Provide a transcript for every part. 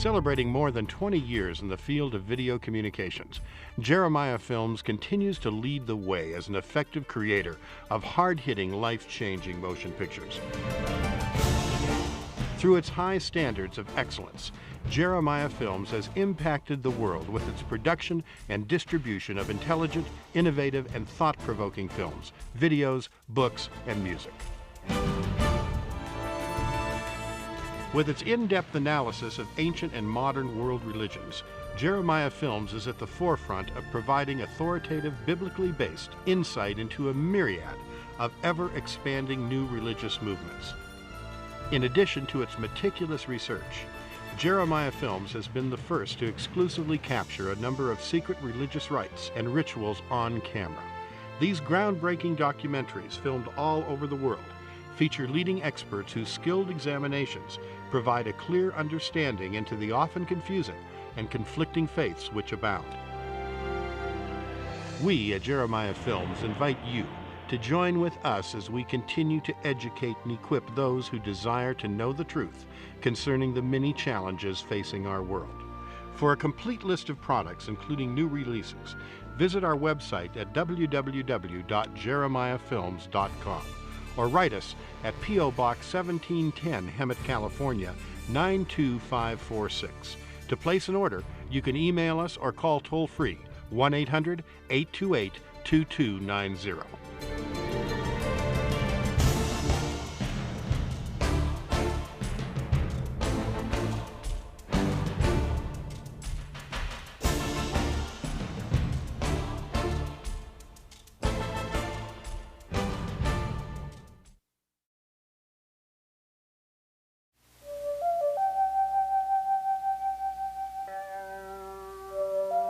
Celebrating more than 20 years in the field of video communications, Jeremiah Films continues to lead the way as an effective creator of hard-hitting, life-changing motion pictures. Through its high standards of excellence, Jeremiah Films has impacted the world with its production and distribution of intelligent, innovative, and thought-provoking films, videos, books, and music. With its in-depth analysis of ancient and modern world religions, Jeremiah Films is at the forefront of providing authoritative, biblically based insight into a myriad of ever-expanding new religious movements. In addition to its meticulous research, Jeremiah Films has been the first to exclusively capture a number of secret religious rites and rituals on camera. These groundbreaking documentaries, filmed all over the world, feature leading experts whose skilled examinations provide a clear understanding into the often confusing and conflicting faiths which abound. We at Jeremiah Films invite you to join with us as we continue to educate and equip those who desire to know the truth concerning the many challenges facing our world. For a complete list of products, including new releases, visit our website at www.jeremiahfilms.com or write us at P.O. Box 1710, Hemet, California, 92546. To place an order, you can email us or call toll-free 1-800-828-2290.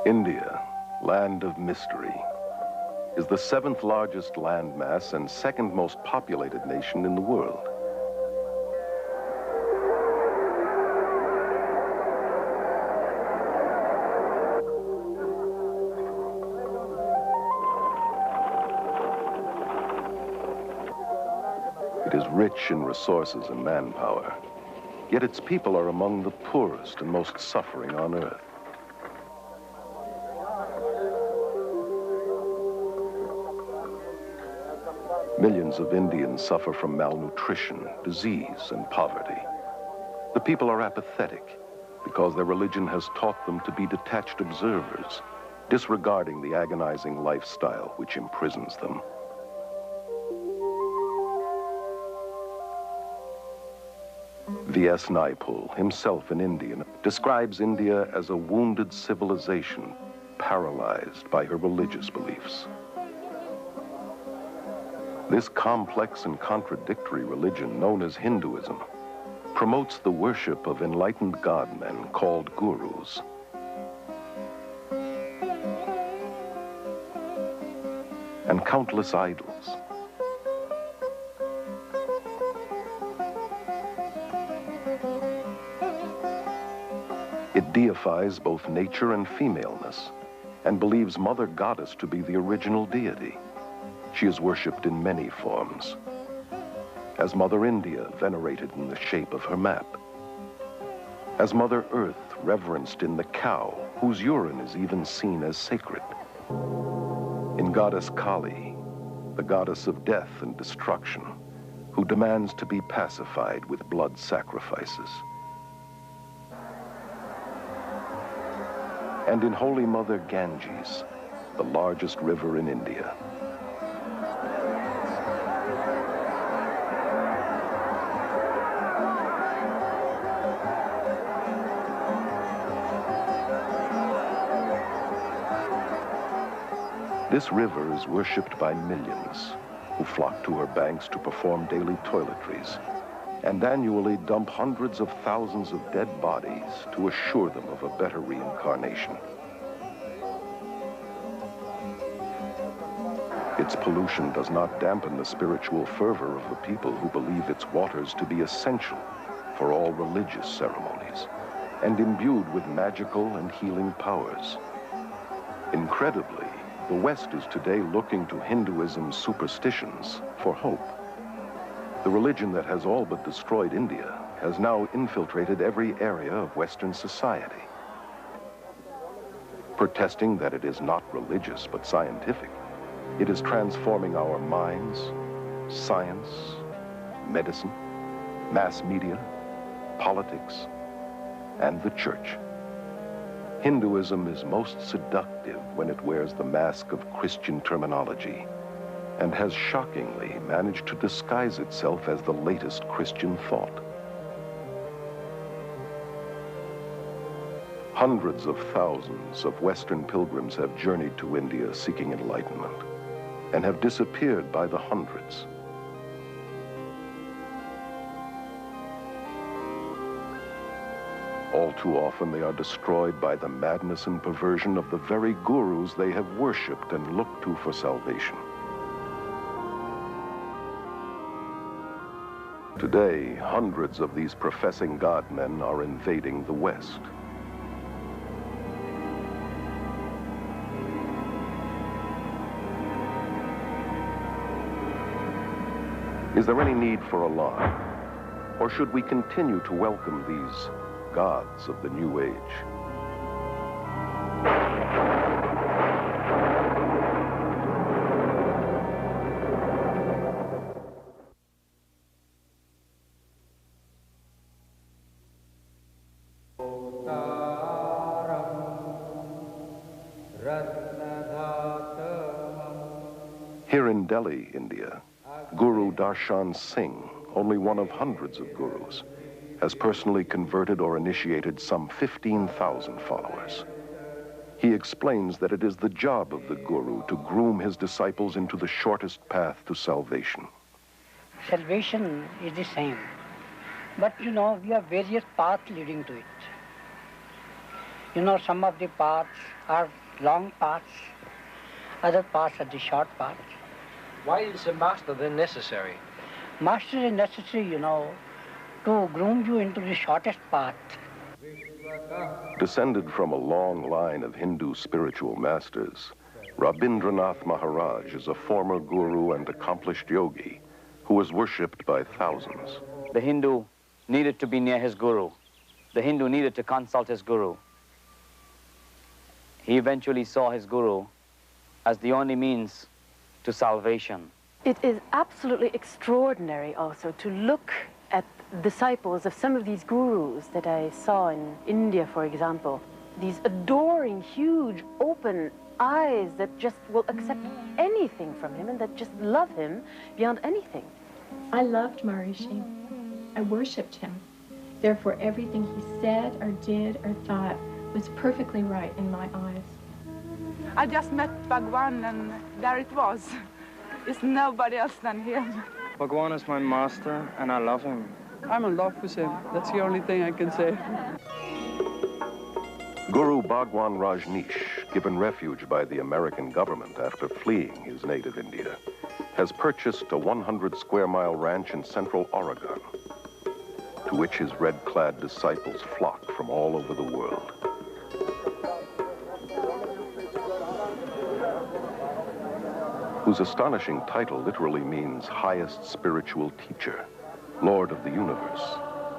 India, land of mystery, is the 7th largest landmass and 2nd most populated nation in the world. It is rich in resources and manpower, yet its people are among the poorest and most suffering on earth. Millions of Indians suffer from malnutrition, disease, and poverty. The people are apathetic because their religion has taught them to be detached observers, disregarding the agonizing lifestyle which imprisons them. V.S. Naipaul, himself an Indian, describes India as a wounded civilization paralyzed by her religious beliefs. This complex and contradictory religion, known as Hinduism, promotes the worship of enlightened god-men called gurus. And countless idols. It deifies both nature and femaleness, and believes Mother Goddess to be the original deity. She is worshipped in many forms, as Mother India, venerated in the shape of her map, as Mother Earth, reverenced in the cow, whose urine is even seen as sacred, in Goddess Kali, the goddess of death and destruction, who demands to be pacified with blood sacrifices, and in Holy Mother Ganges, the largest river in India. This river is worshipped by millions who flock to her banks to perform daily toiletries and annually dump hundreds of thousands of dead bodies to assure them of a better reincarnation. Its pollution does not dampen the spiritual fervor of the people who believe its waters to be essential for all religious ceremonies and imbued with magical and healing powers. Incredibly, the West is today looking to Hinduism's superstitions for hope. The religion that has all but destroyed India has now infiltrated every area of Western society. Protesting that it is not religious but scientific, it is transforming our minds, science, medicine, mass media, politics, and the church. Hinduism is most seductive when it wears the mask of Christian terminology and has shockingly managed to disguise itself as the latest Christian thought. Hundreds of thousands of Western pilgrims have journeyed to India seeking enlightenment and have disappeared by the hundreds. All too often they are destroyed by the madness and perversion of the very gurus they have worshipped and looked to for salvation. Today, hundreds of these professing God-men are invading the West. Is there any need for alarm? Or should we continue to welcome these gods of the New Age? Here in Delhi, India, Guru Darshan Singh, only one of hundreds of gurus, has personally converted or initiated some 15,000 followers. He explains that it is the job of the guru to groom his disciples into the shortest path to salvation. Salvation is the same, but we have various paths leading to it. Some of the paths are long paths, other paths are the short paths. Why is a master then necessary? Master is necessary, to groom you into the shortest path. Descended from a long line of Hindu spiritual masters, Rabindranath Maharaj is a former guru and accomplished yogi who was worshipped by thousands. The Hindu needed to be near his guru. The Hindu needed to consult his guru. He eventually saw his guru as the only means to salvation. It is absolutely extraordinary also to look at disciples of some of these gurus that I saw in India, for example. These adoring, huge, open eyes that just will accept anything from him and that just love him beyond anything. I loved Maharishi. I worshipped him. Therefore, everything he said or did or thought was perfectly right in my eyes. I just met Bhagwan and there it was. It's nobody else than him. Bhagwan is my master and I love him. I'm in love with him. That's the only thing I can say. Guru Bhagwan Rajneesh, given refuge by the American government after fleeing his native India, has purchased a 100-square-mile ranch in central Oregon, to which his red-clad disciples flock from all over the world. Whose astonishing title literally means highest spiritual teacher, Lord of the universe,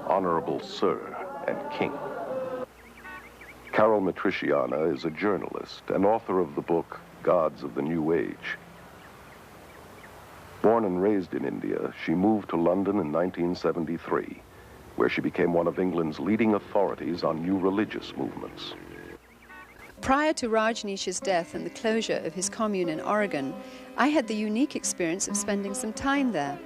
Honorable Sir, and King. Carol Matriciana is a journalist and author of the book Gods of the New Age. Born and raised in India, she moved to London in 1973, where she became one of England's leading authorities on new religious movements. Prior to Rajneesh's death and the closure of his commune in Oregon, I had the unique experience of spending some time there.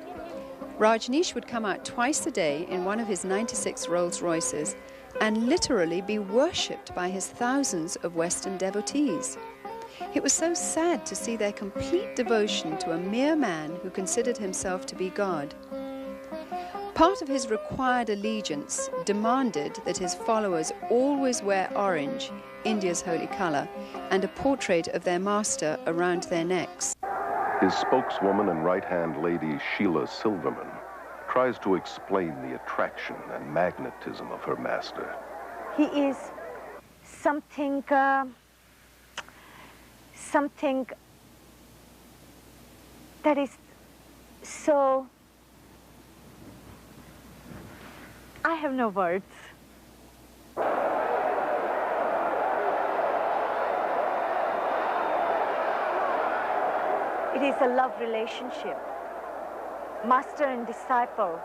Rajneesh would come out twice a day in one of his 96 Rolls Royces and literally be worshipped by his thousands of Western devotees. It was so sad to see their complete devotion to a mere man who considered himself to be God. Part of his required allegiance demanded that his followers always wear orange, India's holy color, and a portrait of their master around their necks. His spokeswoman and right-hand lady, Sheila Silverman, tries to explain the attraction and magnetism of her master. He is something that is so... I have no words. It is a love relationship, master and disciple.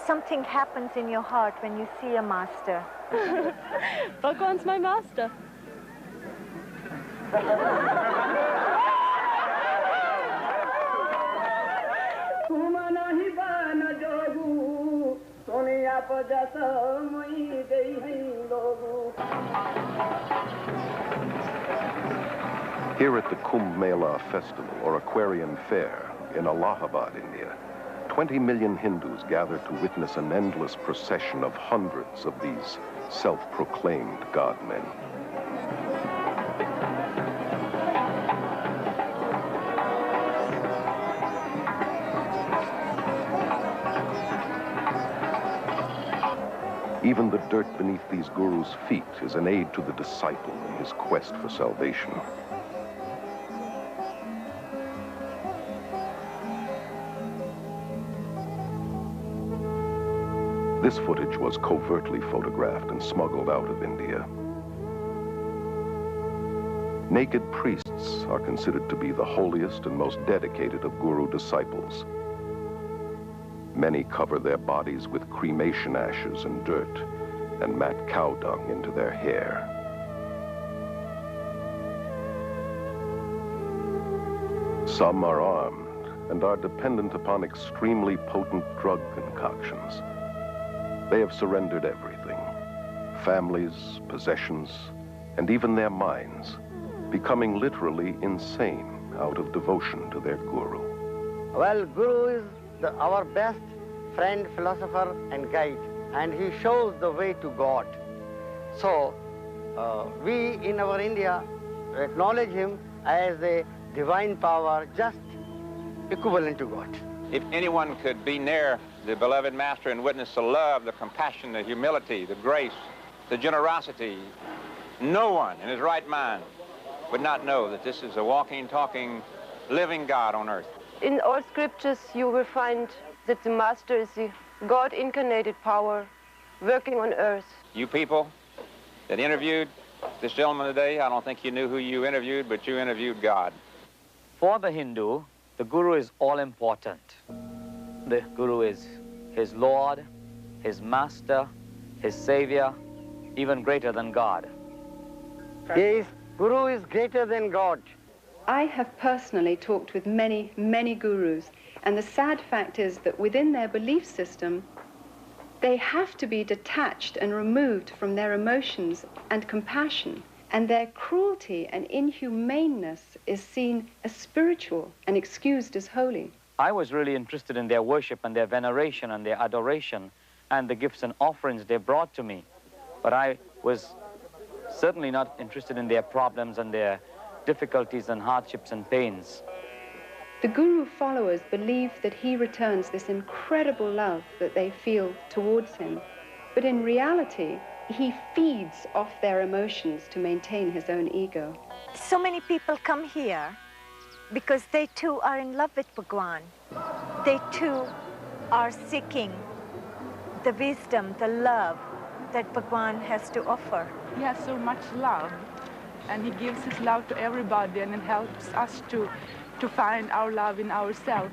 Something happens in your heart when you see a master. Bhagwan's my master. Here at the Kumbh Mela Festival, or Aquarian Fair, in Allahabad, India, 20 million Hindus gather to witness an endless procession of hundreds of these self-proclaimed God-men. Even the dirt beneath these gurus' feet is an aid to the disciple in his quest for salvation. This footage was covertly photographed and smuggled out of India. Naked priests are considered to be the holiest and most dedicated of guru disciples. Many cover their bodies with cremation ashes and dirt and mat cow dung into their hair. Some are armed and are dependent upon extremely potent drug concoctions. They have surrendered everything, families, possessions, and even their minds, becoming literally insane out of devotion to their guru. Well, Guru is our best friend, philosopher, and guide, and he shows the way to God. So, we in our India acknowledge him as a divine power, just equivalent to God. If anyone could be near the beloved Master and witness the love, the compassion, the humility, the grace, the generosity, no one in his right mind would not know that this is a walking, talking, living God on earth. In all scriptures, you will find that the Master is the God-incarnated power working on earth. You people that interviewed this gentleman today, I don't think you knew who you interviewed, but you interviewed God. For the Hindu, the Guru is all-important. The Guru is his Lord, his Master, his Savior, even greater than God. Yes, Guru is greater than God. I have personally talked with many, many gurus, and the sad fact is that within their belief system, they have to be detached and removed from their emotions and compassion, and their cruelty and inhumaneness is seen as spiritual and excused as holy. I was really interested in their worship and their veneration and their adoration and the gifts and offerings they brought to me, but I was certainly not interested in their problems and their difficulties and hardships and pains. The Guru followers believe that he returns this incredible love that they feel towards him, but in reality, he feeds off their emotions to maintain his own ego. So many people come here because they too are in love with Bhagwan. They too are seeking the wisdom, the love that Bhagwan has to offer. He has so much love, and he gives his love to everybody, and it helps us to find our love in ourselves.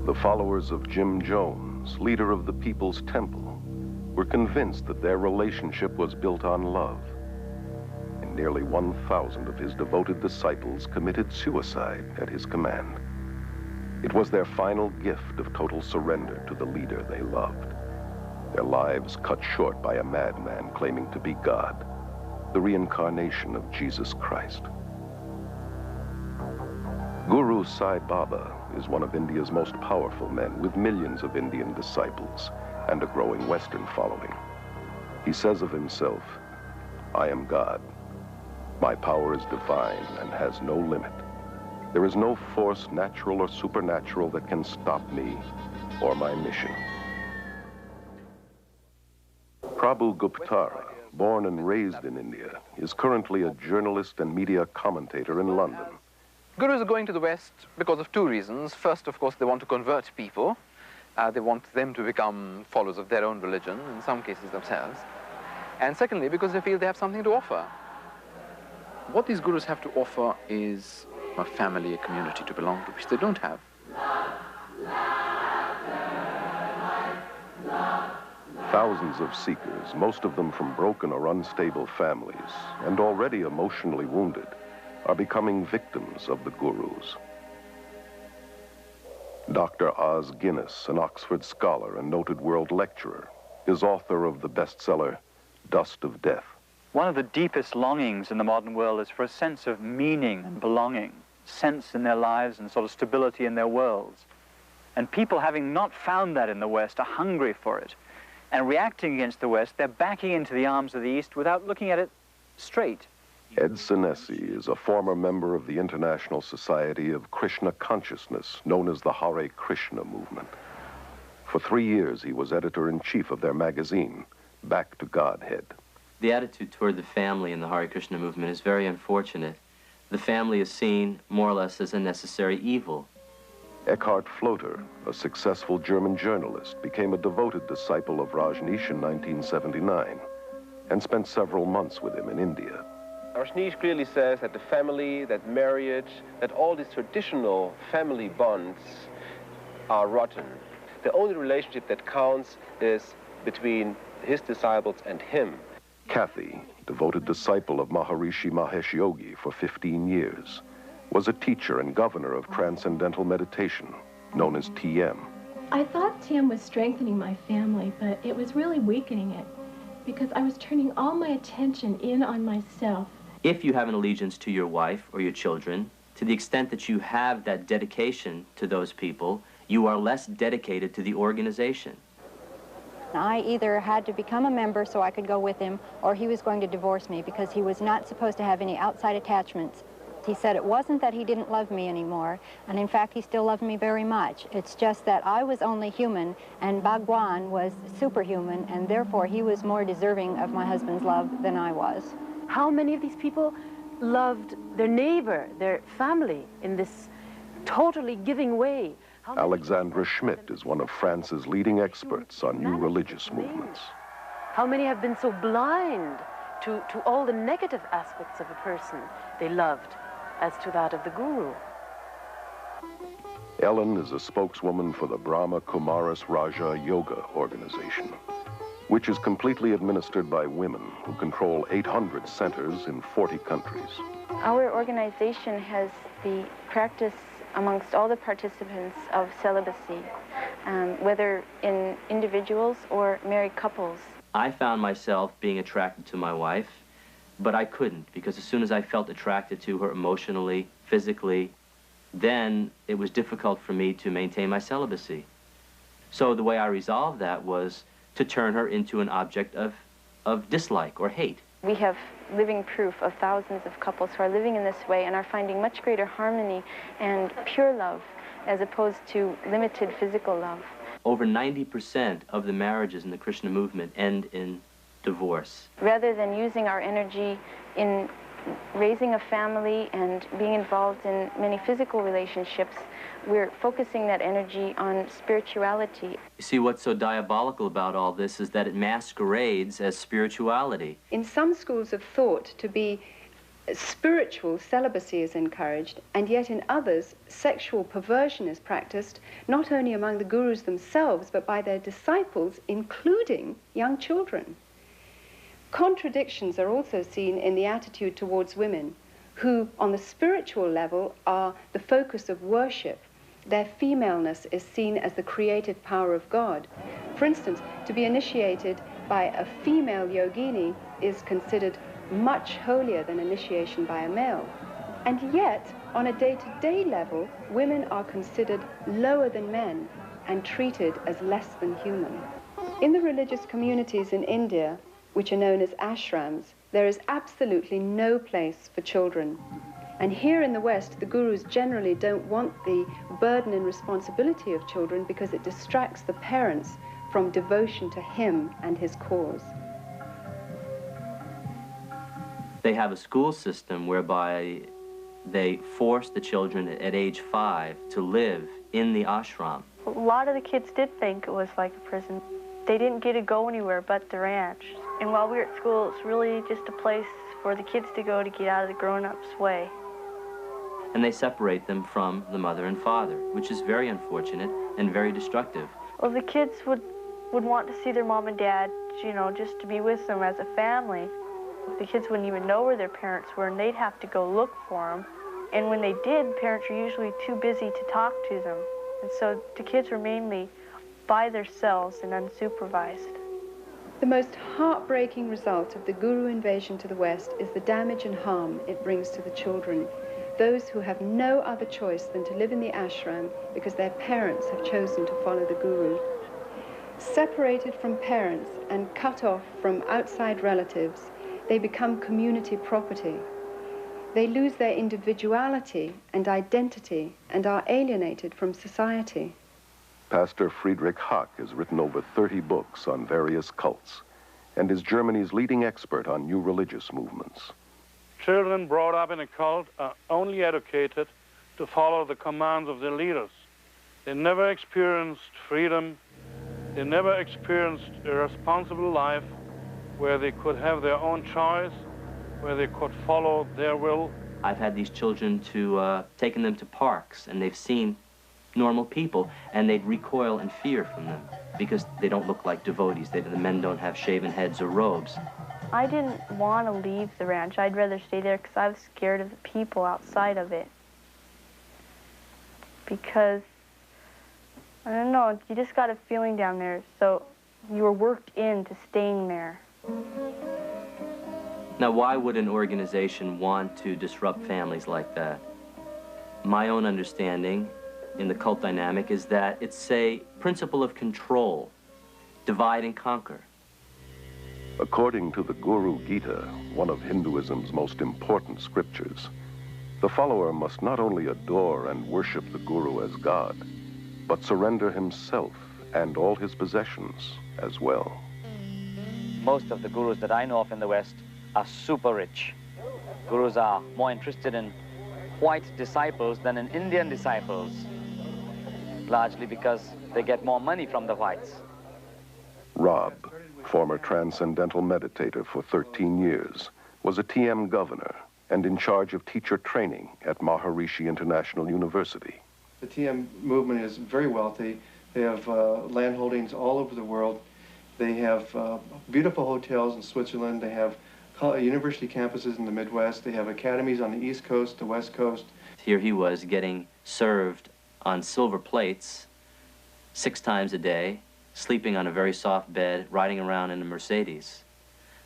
The followers of Jim Jones, leader of the People's Temple, were convinced that their relationship was built on love. And nearly 1,000 of his devoted disciples committed suicide at his command. It was their final gift of total surrender to the leader they loved. Their lives cut short by a madman claiming to be God, the reincarnation of Jesus Christ. Guru Sai Baba is one of India's most powerful men, with millions of Indian disciples and a growing Western following. He says of himself, "I am God. My power is divine and has no limit. There is no force, natural or supernatural, that can stop me or my mission." Prabhu Guptara, born and raised in India, is currently a journalist and media commentator in London. Gurus are going to the West because of two reasons. First, of course, they want to convert people. They want them to become followers of their own religion, in some cases themselves. And secondly, because they feel they have something to offer. What these gurus have to offer is a family, a community to belong to, which they don't have. Thousands of seekers, most of them from broken or unstable families, and already emotionally wounded, are becoming victims of the gurus. Dr. Os Guinness, an Oxford scholar and noted world lecturer, is author of the bestseller, Dust of Death. One of the deepest longings in the modern world is for a sense of meaning and belonging, sense in their lives and sort of stability in their worlds. And people, having not found that in the West, are hungry for it. And reacting against the West, they're backing into the arms of the East without looking at it straight. Ed Senesi is a former member of the International Society of Krishna Consciousness, known as the Hare Krishna movement. For 3 years, he was editor-in-chief of their magazine, Back to Godhead. The attitude toward the family in the Hare Krishna movement is very unfortunate. The family is seen more or less as a necessary evil. Eckhart Floater, a successful German journalist, became a devoted disciple of Rajneesh in 1979 and spent several months with him in India. Rajneesh clearly says that the family, that marriage, that all these traditional family bonds are rotten. The only relationship that counts is between his disciples and him. Kathy, devoted disciple of Maharishi Mahesh Yogi for 15 years, was a teacher and governor of Transcendental Meditation, known as TM. I thought Tim was strengthening my family, but it was really weakening it because I was turning all my attention in on myself. If you have an allegiance to your wife or your children, to the extent that you have that dedication to those people, you are less dedicated to the organization. I either had to become a member so I could go with him, or he was going to divorce me because he was not supposed to have any outside attachments. He said it wasn't that he didn't love me anymore, and in fact he still loved me very much. It's just that I was only human and Bhagwan was superhuman, and therefore he was more deserving of my husband's love than I was. How many of these people loved their neighbor, their family, in this totally giving way? Alexandra Schmidt is one of France's leading experts on new religious movements. How many have been so blind to all the negative aspects of a person they loved as to that of the guru? Ellen is a spokeswoman for the Brahma Kumaris Raja Yoga organization, which is completely administered by women who control 800 centers in 40 countries. Our organization has the practice amongst all the participants of celibacy, whether in individuals or married couples. I found myself being attracted to my wife, but I couldn't, because as soon as I felt attracted to her emotionally, physically, then it was difficult for me to maintain my celibacy. So the way I resolved that was to turn her into an object of dislike or hate. We have living proof of thousands of couples who are living in this way and are finding much greater harmony and pure love as opposed to limited physical love. Over 90% of the marriages in the Krishna movement end in divorce. Rather than using our energy in raising a family and being involved in many physical relationships, we're focusing that energy on spirituality. You see, what's so diabolical about all this is that it masquerades as spirituality. In some schools of thought, to be spiritual, celibacy is encouraged, and yet in others, sexual perversion is practiced, not only among the gurus themselves, but by their disciples, including young children. Contradictions are also seen in the attitude towards women, who, on the spiritual level, are the focus of worship. Their femaleness is seen as the creative power of God. For instance, to be initiated by a female yogini is considered much holier than initiation by a male. And yet, on a day-to-day level, women are considered lower than men and treated as less than human. In the religious communities in India, which are known as ashrams, there is absolutely no place for children. And here in the West, the gurus generally don't want the burden and responsibility of children because it distracts the parents from devotion to him and his cause. They have a school system whereby they force the children at age 5 to live in the ashram. A lot of the kids did think it was like a prison. They didn't get to go anywhere but the ranch. And while we were at school, it's really just a place for the kids to go to get out of the grown-ups' way. And they separate them from the mother and father, which is very unfortunate and very destructive. Well, the kids would want to see their mom and dad, you know, just to be with them as a family. The kids wouldn't even know where their parents were, and they'd have to go look for them. And when they did, parents were usually too busy to talk to them. And so the kids were mainly by themselves and unsupervised. The most heartbreaking result of the Guru invasion to the West is the damage and harm it brings to the children, those who have no other choice than to live in the ashram because their parents have chosen to follow the Guru. Separated from parents and cut off from outside relatives, they become community property. They lose their individuality and identity and are alienated from society. Pastor Friedrich Hack has written over 30 books on various cults and is Germany's leading expert on new religious movements. Children brought up in a cult are only educated to follow the commands of their leaders. They never experienced freedom. They never experienced a responsible life where they could have their own choice, where they could follow their will. I've had these children taken them to parks, and they've seen normal people, and they'd recoil in fear from them because they don't look like devotees. The men don't have shaven heads or robes. I didn't want to leave the ranch. I'd rather stay there because I was scared of the people outside of it. Because, I don't know, you just got a feeling down there, so you were worked into staying there. Now, why would an organization want to disrupt families like that? My own understanding in the cult dynamic is that it's a principle of control, divide and conquer. According to the Guru Gita, one of Hinduism's most important scriptures, the follower must not only adore and worship the Guru as God, but surrender himself and all his possessions as well. Most of the gurus that I know of in the West are super rich. Gurus are more interested in white disciples than in Indian disciples, largely because they get more money from the whites. Rob, former transcendental meditator for 13 years, was a TM governor and in charge of teacher training at Maharishi International University. The TM movement is very wealthy. They have land holdings all over the world. They have beautiful hotels in Switzerland. They have university campuses in the Midwest. They have academies on the East Coast, the West Coast. Here he was getting served on silver plates 6 times a day, sleeping on a very soft bed, riding around in a Mercedes.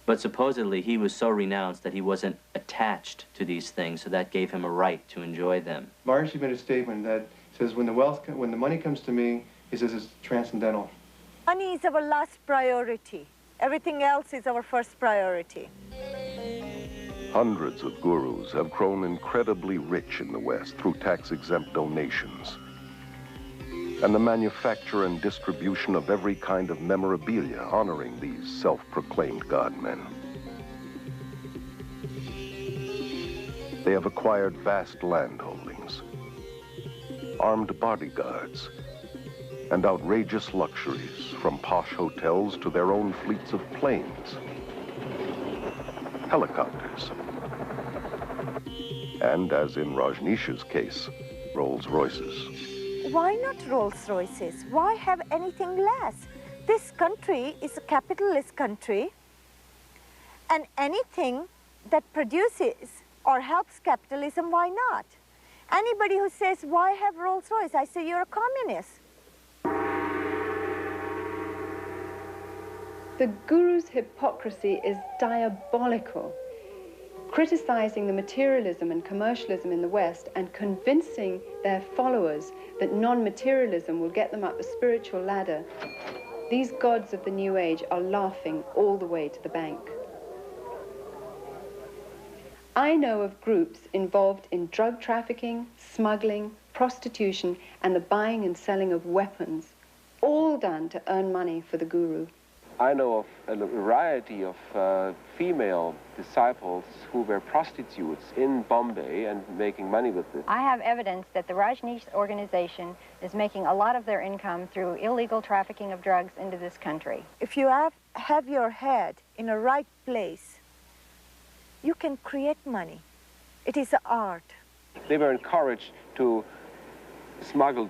But supposedly he was so renounced that he wasn't attached to these things, so that gave him a right to enjoy them. Maharishi made a statement that says, when the money comes to me, he says it's transcendental. Money is our last priority. Everything else is our first priority. Hundreds of gurus have grown incredibly rich in the West through tax-exempt donations and the manufacture and distribution of every kind of memorabilia honoring these self-proclaimed God-men. They have acquired vast land holdings, armed bodyguards, and outrageous luxuries, from posh hotels to their own fleets of planes, helicopters, and, as in Rajneesh's case, Rolls-Royces. Why not Rolls-Royces? Why have anything less? This country is a capitalist country, and anything that produces or helps capitalism, why not? Anybody who says, why have Rolls-Royce? I say, you're a communist. The Guru's hypocrisy is diabolical, criticizing the materialism and commercialism in the West and convincing their followers that non-materialism will get them up the spiritual ladder. These gods of the New Age are laughing all the way to the bank. I know of groups involved in drug trafficking, smuggling, prostitution, and the buying and selling of weapons, all done to earn money for the Guru. I know of a variety of female disciples who were prostitutes in Bombay and making money with this. I have evidence that the Rajneesh organization is making a lot of their income through illegal trafficking of drugs into this country. If you have your head in a right place, you can create money. It is an art. They were encouraged to smuggle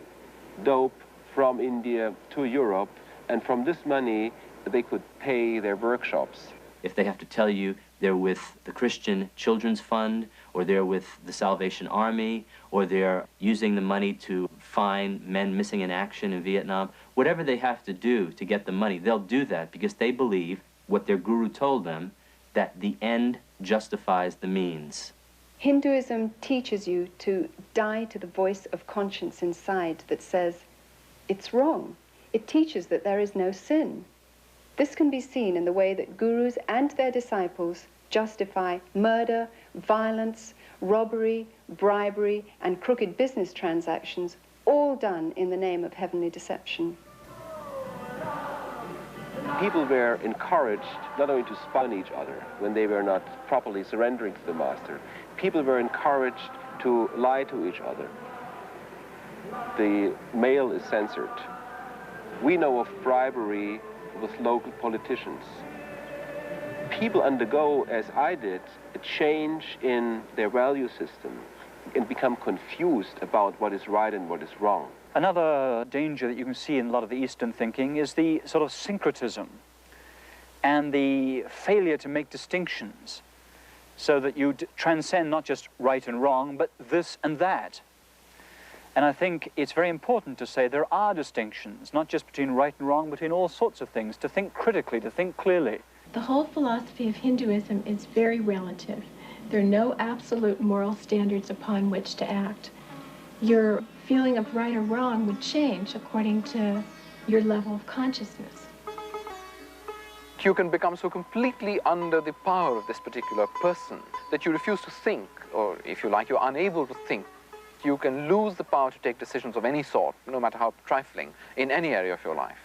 dope from India to Europe, and from this money they could pay their workshops. If they have to tell you they're with the Christian Children's Fund, or they're with the Salvation Army, or they're using the money to find men missing in action in Vietnam, whatever they have to do to get the money, they'll do that because they believe what their guru told them, that the end justifies the means. Hinduism teaches you to die to the voice of conscience inside that says, it's wrong. It teaches that there is no sin. This can be seen in the way that gurus and their disciples justify murder, violence, robbery, bribery, and crooked business transactions, all done in the name of heavenly deception. People were encouraged not only to spy on each other when they were not properly surrendering to the master. People were encouraged to lie to each other. The mail is censored. We know of bribery with local politicians. People undergo, as I did, a change in their value system and become confused about what is right and what is wrong. Another danger that you can see in a lot of the Eastern thinking is the sort of syncretism and the failure to make distinctions so that you transcend not just right and wrong, but this and that. And I think it's very important to say there are distinctions, not just between right and wrong, between all sorts of things, to think critically, to think clearly. The whole philosophy of Hinduism is very relative. There are no absolute moral standards upon which to act. Your feeling of right or wrong would change according to your level of consciousness. You can become so completely under the power of this particular person that you refuse to think, or if you like, you're unable to think. You can lose the power to take decisions of any sort, no matter how trifling, in any area of your life.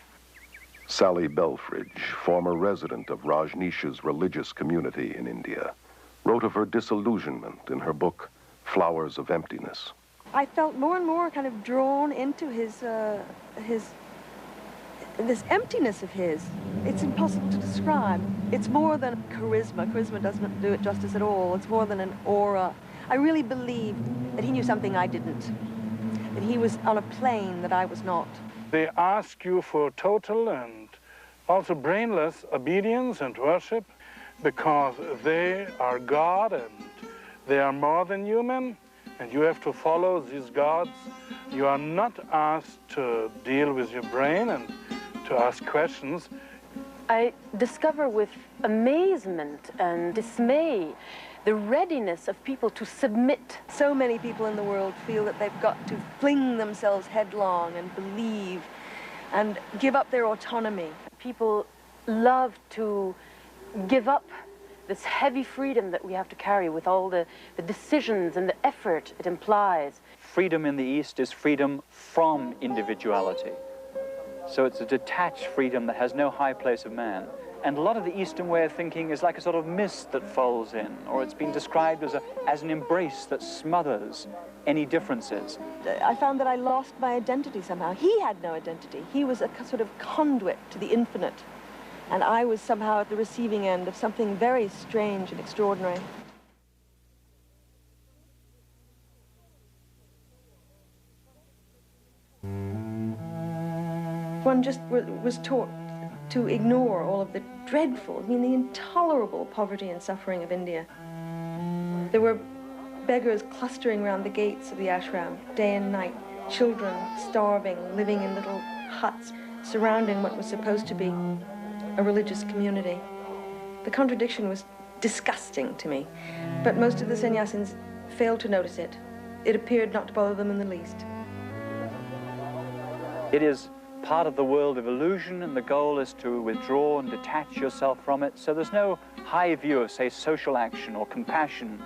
Sally Belfridge, former resident of Rajneesh's religious community in India, wrote of her disillusionment in her book, Flowers of Emptiness. I felt more and more kind of drawn into this emptiness of his. It's impossible to describe. It's more than charisma. Charisma doesn't do it justice at all. It's more than an aura. I really believed that he knew something I didn't, that he was on a plane that I was not. They ask you for total and also brainless obedience and worship because they are God and they are more than human, and you have to follow these gods. You are not asked to deal with your brain and to ask questions. I discover with amazement and dismay the readiness of people to submit. So many people in the world feel that they've got to fling themselves headlong and believe and give up their autonomy. People love to give up this heavy freedom that we have to carry with all the decisions and the effort it implies. Freedom in the East is freedom from individuality. So it's a detached freedom that has no high place of man. And a lot of the Eastern way of thinking is like a sort of mist that falls in, or it's been described as an embrace that smothers any differences. I found that I lost my identity somehow. He had no identity. He was a sort of conduit to the infinite. And I was somehow at the receiving end of something very strange and extraordinary. One just was taught to ignore all of the dreadful, the intolerable poverty and suffering of India. There were beggars clustering around the gates of the ashram, day and night, children starving, living in little huts, surrounding what was supposed to be a religious community. The contradiction was disgusting to me, but most of the sannyasins failed to notice it. It appeared not to bother them in the least. It is part of the world of illusion, and the goal is to withdraw and detach yourself from it. So there's no high view of, say, social action or compassion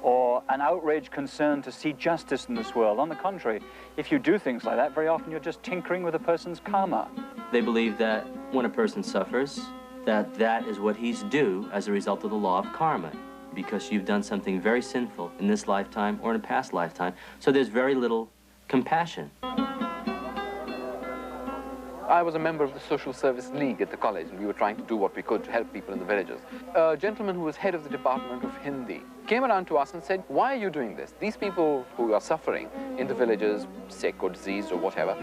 or an outraged concern to see justice in this world. On the contrary, if you do things like that, very often you're just tinkering with a person's karma. They believe that when a person suffers, that is what he's due as a result of the law of karma, because you've done something very sinful in this lifetime or in a past lifetime. So there's very little compassion. I was a member of the Social Service League at the college, and we were trying to do what we could to help people in the villages. A gentleman who was head of the Department of Hindi came around to us and said, why are you doing this? These people who are suffering in the villages, sick or diseased or whatever,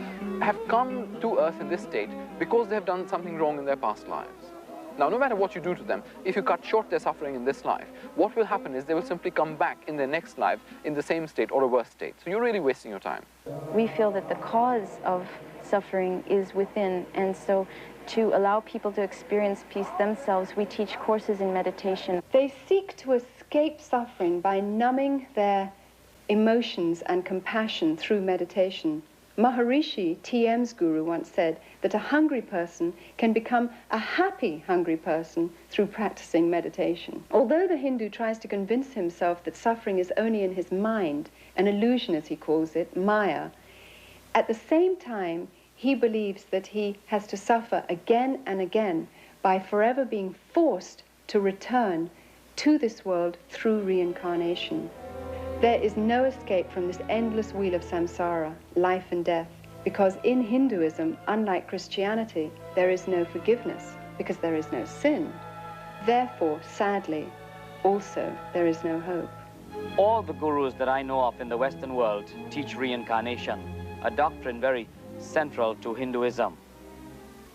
have come to earth in this state because they have done something wrong in their past lives. Now, no matter what you do to them, if you cut short their suffering in this life, what will happen is they will simply come back in their next life in the same state or a worse state. So you're really wasting your time. We feel that the cause of suffering is within, and so to allow people to experience peace themselves, we teach courses in meditation. They seek to escape suffering by numbing their emotions and compassion through meditation. Maharishi, TM's guru, once said that a hungry person can become a happy hungry person through practicing meditation. Although the Hindu tries to convince himself that suffering is only in his mind, an illusion as he calls it, Maya, at the same time, he believes that he has to suffer again and again by forever being forced to return to this world through reincarnation. There is no escape from this endless wheel of samsara, life and death, because in Hinduism, unlike Christianity, there is no forgiveness, because there is no sin. Therefore, sadly, also, there is no hope. All the gurus that I know of in the Western world teach reincarnation, a doctrine very central to Hinduism.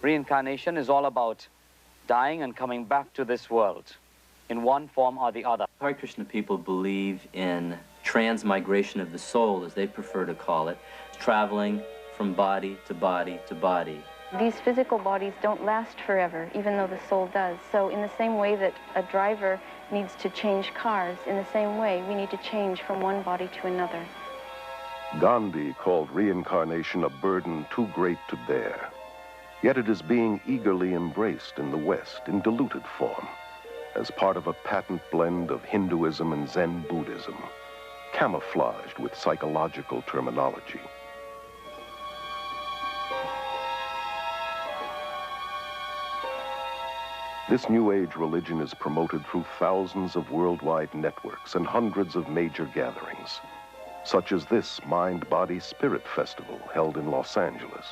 Reincarnation is all about dying and coming back to this world in one form or the other. Hare Krishna people believe in transmigration of the soul, as they prefer to call it, traveling from body to body to body. These physical bodies don't last forever, even though the soul does. So in the same way that a driver needs to change cars, in the same way we need to change from one body to another. Gandhi called reincarnation a burden too great to bear. Yet it is being eagerly embraced in the West in diluted form, as part of a patent blend of Hinduism and Zen Buddhism, camouflaged with psychological terminology. This New Age religion is promoted through thousands of worldwide networks and hundreds of major gatherings, such as this Mind, Body, Spirit Festival held in Los Angeles.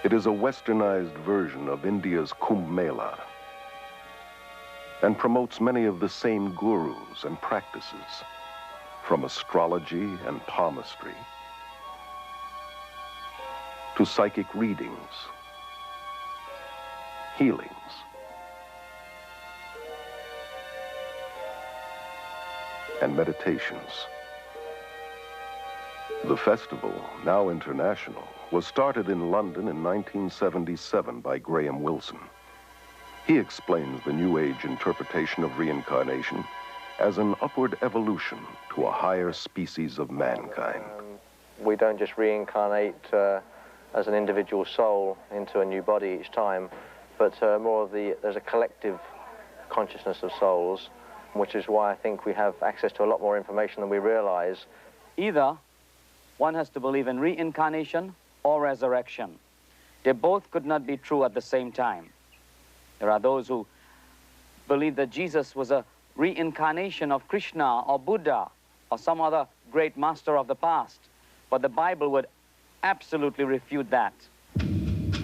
It is a westernized version of India's Kumbh Mela and promotes many of the same gurus and practices, from astrology and palmistry to psychic readings, healings, and meditations. The festival, now international, was started in London in 1977 by Graham Wilson. He explains the New Age interpretation of reincarnation as an upward evolution to a higher species of mankind. We don't just reincarnate as an individual soul into a new body each time, but more of there's a collective consciousness of souls, which is why I think we have access to a lot more information than we realize. Either one has to believe in reincarnation or resurrection. They both could not be true at the same time. There are those who believe that Jesus was a reincarnation of Krishna or Buddha or some other great master of the past, but the Bible would absolutely refute that.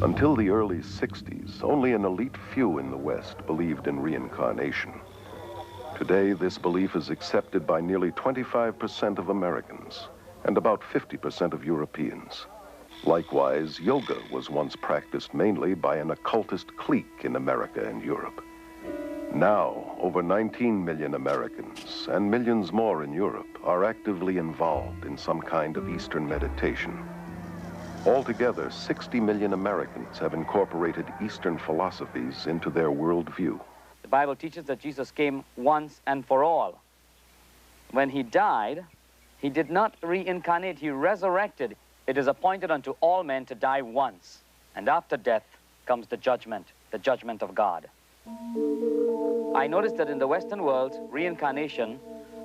Until the early 60s, only an elite few in the West believed in reincarnation. Today, this belief is accepted by nearly 25% of Americans and about 50% of Europeans. Likewise, yoga was once practiced mainly by an occultist clique in America and Europe. Now, over 19 million Americans and millions more in Europe are actively involved in some kind of Eastern meditation. Altogether, 60 million Americans have incorporated Eastern philosophies into their worldview. The Bible teaches that Jesus came once and for all. When he died, he did not reincarnate, he resurrected. It is appointed unto all men to die once, and after death comes the judgment of God. I noticed that in the Western world, reincarnation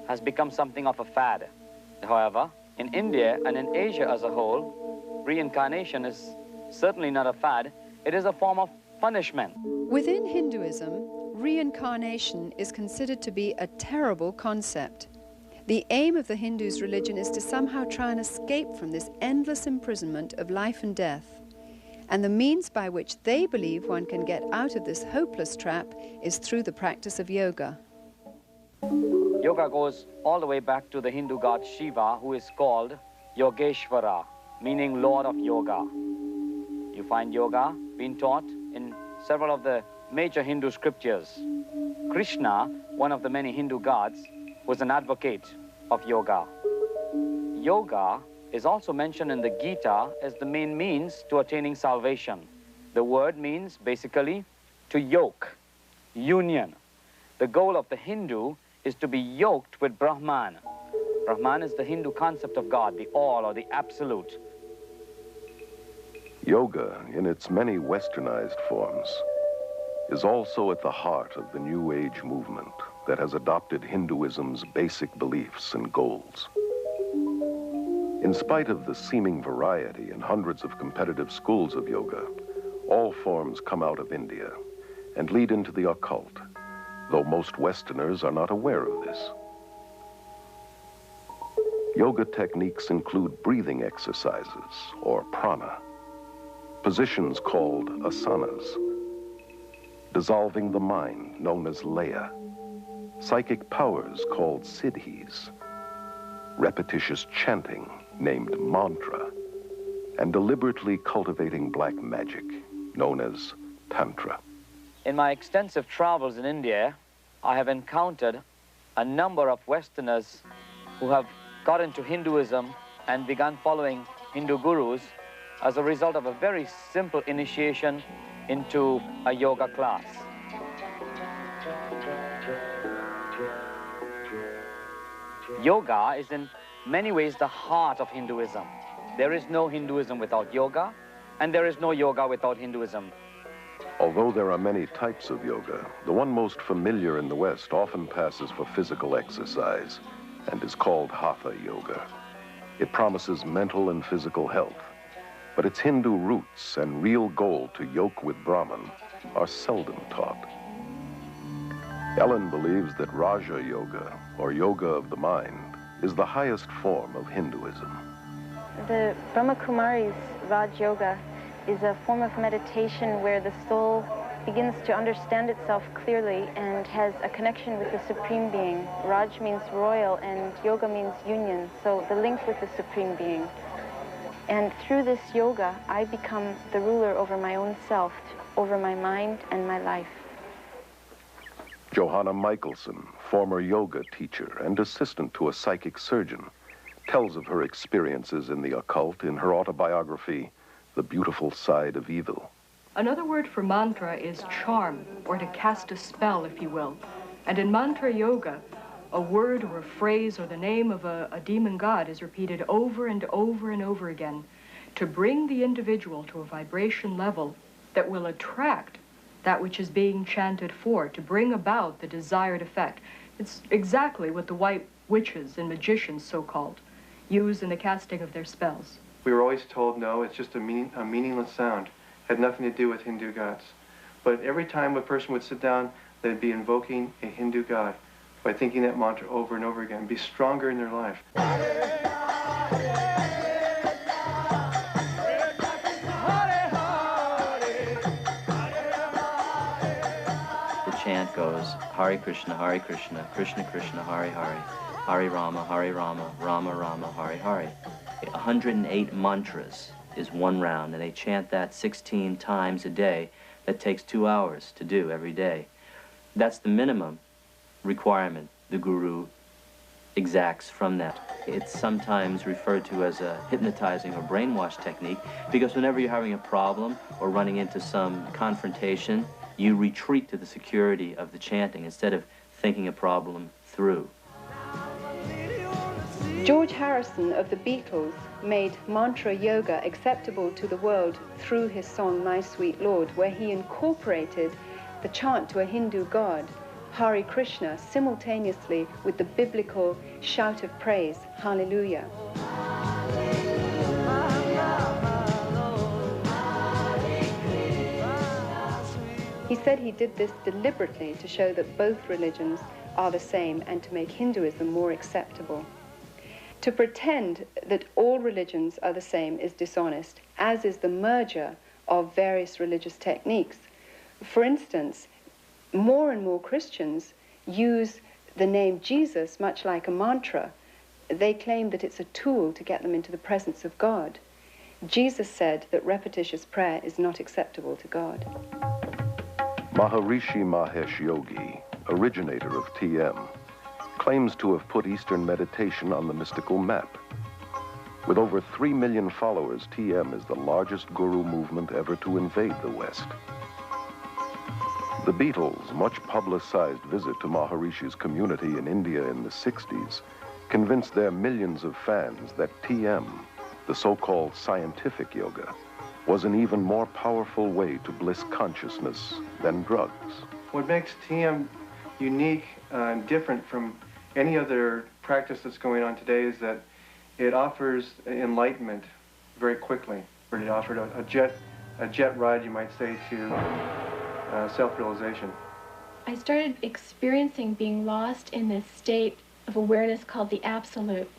has become something of a fad. However, in India and in Asia as a whole, reincarnation is certainly not a fad. It is a form of punishment. Within Hinduism, reincarnation is considered to be a terrible concept. The aim of the Hindus' religion is to somehow try and escape from this endless imprisonment of life and death. And the means by which they believe one can get out of this hopeless trap is through the practice of yoga. Yoga goes all the way back to the Hindu god Shiva, who is called Yogeshwara, meaning Lord of Yoga. You find yoga being taught in several of the major Hindu scriptures. Krishna, one of the many Hindu gods, was an advocate of yoga. Yoga is also mentioned in the Gita as the main means to attaining salvation. The word means basically to yoke, union. The goal of the Hindu is to be yoked with Brahman. Brahman is the Hindu concept of God, the all or the absolute. Yoga, in its many westernized forms, is also at the heart of the New Age movement that has adopted Hinduism's basic beliefs and goals. In spite of the seeming variety and hundreds of competitive schools of yoga, all forms come out of India and lead into the occult, though most Westerners are not aware of this. Yoga techniques include breathing exercises, or prana, positions called asanas, dissolving the mind, known as laya, psychic powers called siddhis, repetitious chanting, named mantra, and deliberately cultivating black magic, known as tantra. In my extensive travels in India, I have encountered a number of Westerners who have got into Hinduism and begun following Hindu gurus as a result of a very simple initiation into a yoga class. Yoga is in many ways the heart of Hinduism. There is no Hinduism without yoga, and there is no yoga without Hinduism. Although there are many types of yoga, the one most familiar in the West often passes for physical exercise and is called Hatha Yoga. It promises mental and physical health, but its Hindu roots and real goal to yoke with Brahman are seldom taught. Ellen believes that Raja Yoga, or yoga of the mind, is the highest form of Hinduism. The Brahma Kumari's Raj Yoga is a form of meditation where the soul begins to understand itself clearly and has a connection with the Supreme Being. Raj means royal and yoga means union, so the link with the Supreme Being. And through this yoga, I become the ruler over my own self, over my mind and my life. Johanna Michelson, former yoga teacher and assistant to a psychic surgeon, tells of her experiences in the occult in her autobiography, The Beautiful Side of Evil. Another word for mantra is charm, or to cast a spell, if you will. And in mantra yoga, a word or a phrase or the name of a demon god is repeated over and over and over again to bring the individual to a vibration level that will attract that which is being chanted for, to bring about the desired effect. It's exactly what the white witches and magicians, so-called, use in the casting of their spells. We were always told, no, it's just a meaningless sound. Had nothing to do with Hindu gods. But every time a person would sit down, they'd be invoking a Hindu god by thinking that mantra over and over again, be stronger in their life. The chant goes, Hare Krishna, Krishna Krishna, Hare Hare, Hare Rama, Rama Rama, Hare Hare. 108 mantras is one round, and they chant that 16 times a day. That takes 2 hours to do every day. That's the minimum requirement the guru exacts from that. It's sometimes referred to as a hypnotizing or brainwash technique, because whenever you're having a problem or running into some confrontation, you retreat to the security of the chanting instead of thinking a problem through. George Harrison of the Beatles made mantra yoga acceptable to the world through his song My Sweet Lord, where he incorporated the chant to a Hindu god, Hare Krishna, simultaneously with the biblical shout of praise, Hallelujah. He said he did this deliberately to show that both religions are the same and to make Hinduism more acceptable. To pretend that all religions are the same is dishonest, as is the merger of various religious techniques. For instance, more and more Christians use the name Jesus much like a mantra. They claim that it's a tool to get them into the presence of God. Jesus said that repetitious prayer is not acceptable to God. Maharishi Mahesh Yogi, originator of TM, claims to have put Eastern meditation on the mystical map. With over 3 million followers, TM is the largest guru movement ever to invade the West. The Beatles' much publicized visit to Maharishi's community in India in the 60s convinced their millions of fans that TM, the so-called scientific yoga, was an even more powerful way to bliss consciousness than drugs. What makes TM unique and different from any other practice that's going on today is that it offers enlightenment very quickly. It offered a jet ride, you might say, to self-realization. I started experiencing being lost in this state of awareness called the absolute.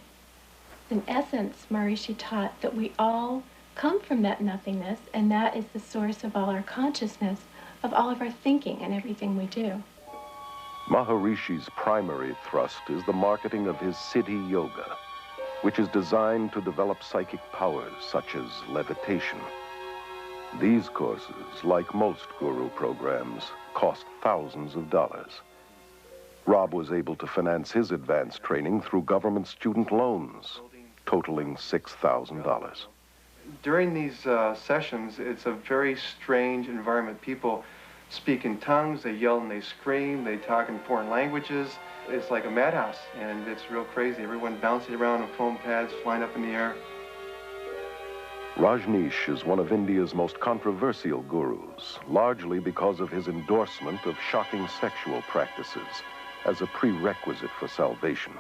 In essence, Maharishi taught that we all come from that nothingness, and that is the source of all our consciousness, of all of our thinking and everything we do. Maharishi's primary thrust is the marketing of his Siddhi Yoga, which is designed to develop psychic powers such as levitation. These courses, like most guru programs, cost thousands of dollars. Rob was able to finance his advanced training through government student loans, totaling $6,000. During these sessions, it's a very strange environment. People speak in tongues, they yell and they scream, they talk in foreign languages. It's like a madhouse, and it's real crazy. Everyone bouncing around on foam pads, flying up in the air. Rajneesh is one of India's most controversial gurus, largely because of his endorsement of shocking sexual practices as a prerequisite for salvation.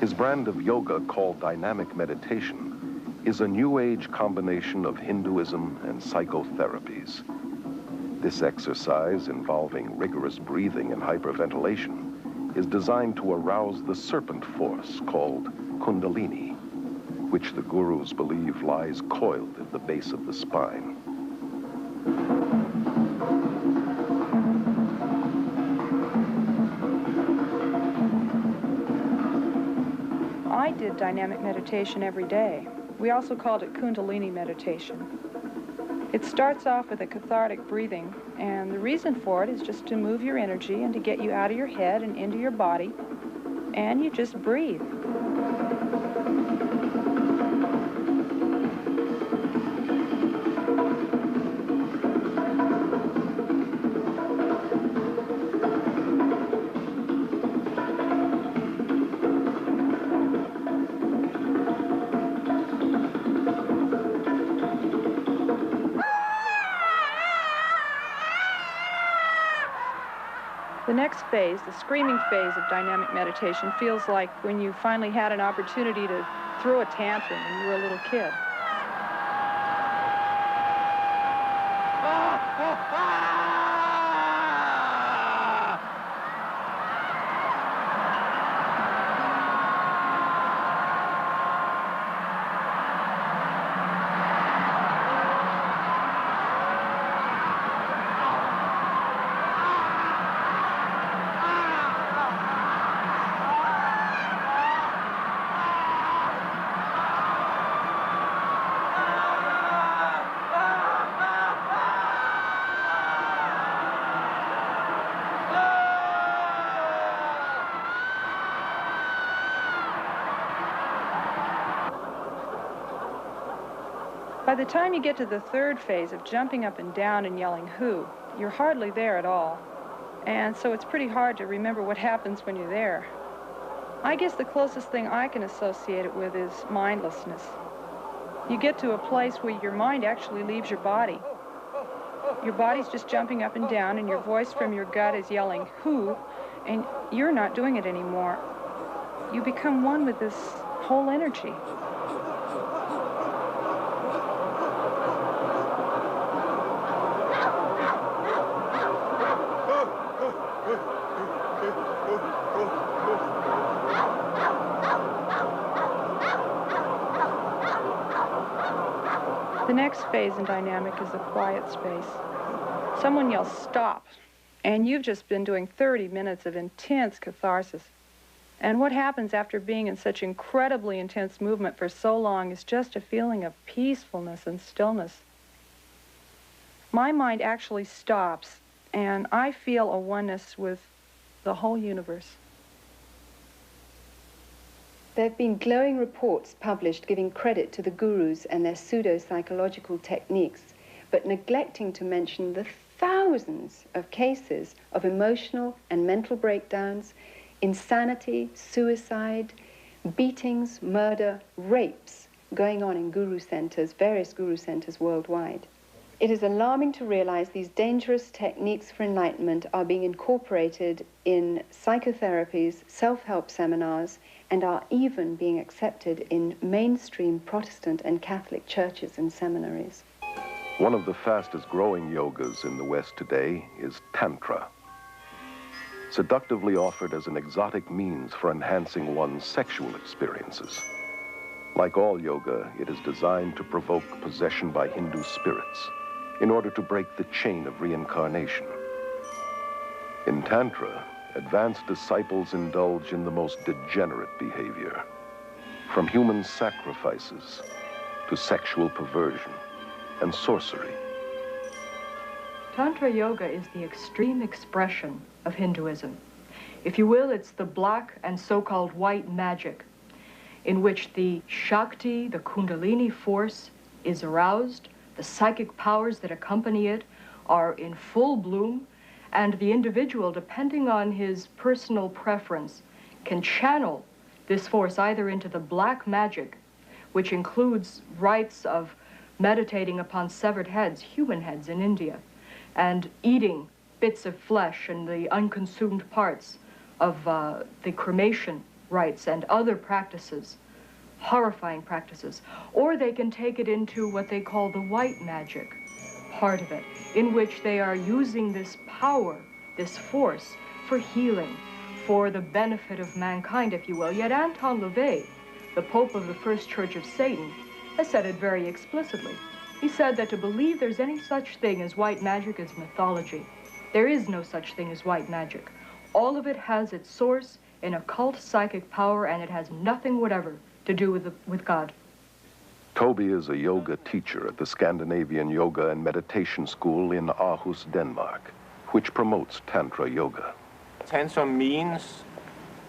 His brand of yoga, called dynamic meditation, is a New Age combination of Hinduism and psychotherapies. This exercise, involving rigorous breathing and hyperventilation, is designed to arouse the serpent force called Kundalini, which the gurus believe lies coiled at the base of the spine. I did dynamic meditation every day. We also called it Kundalini meditation. It starts off with a cathartic breathing, and the reason for it is just to move your energy and to get you out of your head and into your body, and you just breathe. The next phase, the screaming phase of dynamic meditation, feels like when you finally had an opportunity to throw a tantrum when you were a little kid. By the time you get to the third phase of jumping up and down and yelling "who," you're hardly there at all. And so it's pretty hard to remember what happens when you're there. I guess the closest thing I can associate it with is mindlessness. You get to a place where your mind actually leaves your body. Your body's just jumping up and down, and your voice from your gut is yelling "who," and you're not doing it anymore. You become one with this whole energy. The next phase in dynamic is the quiet space. Someone yells, "Stop," and you've just been doing 30 minutes of intense catharsis. And what happens after being in such incredibly intense movement for so long is just a feeling of peacefulness and stillness. My mind actually stops, and I feel a oneness with the whole universe. There have been glowing reports published giving credit to the gurus and their pseudo-psychological techniques, but neglecting to mention the thousands of cases of emotional and mental breakdowns, insanity, suicide, beatings, murder, rapes going on in guru centers, various guru centers worldwide. It is alarming to realize these dangerous techniques for enlightenment are being incorporated in psychotherapies, self-help seminars, and are even being accepted in mainstream Protestant and Catholic churches and seminaries. One of the fastest growing yogas in the West today is Tantra. Seductively offered as an exotic means for enhancing one's sexual experiences. Like all yoga, it is designed to provoke possession by Hindu spirits in order to break the chain of reincarnation. In Tantra, advanced disciples indulge in the most degenerate behavior, from human sacrifices to sexual perversion and sorcery. Tantra Yoga is the extreme expression of Hinduism. If you will, it's the black and so-called white magic in which the Shakti, the Kundalini force, is aroused, the psychic powers that accompany it are in full bloom, and the individual, depending on his personal preference, can channel this force either into the black magic, which includes rites of meditating upon severed heads, human heads in India, and eating bits of flesh and the unconsumed parts of the cremation rites and other practices, horrifying practices. Or they can take it into what they call the white magic part of it, in which they are using this power, this force, for healing, for the benefit of mankind, if you will. Yet Anton LaVey, the Pope of the First Church of Satan, has said it very explicitly. He said that to believe there's any such thing as white magic is mythology. There is no such thing as white magic. All of it has its source in occult psychic power, and it has nothing whatever to do with God. Toby is a yoga teacher at the Scandinavian Yoga and Meditation School in Aarhus, Denmark, which promotes Tantra Yoga. Tantra means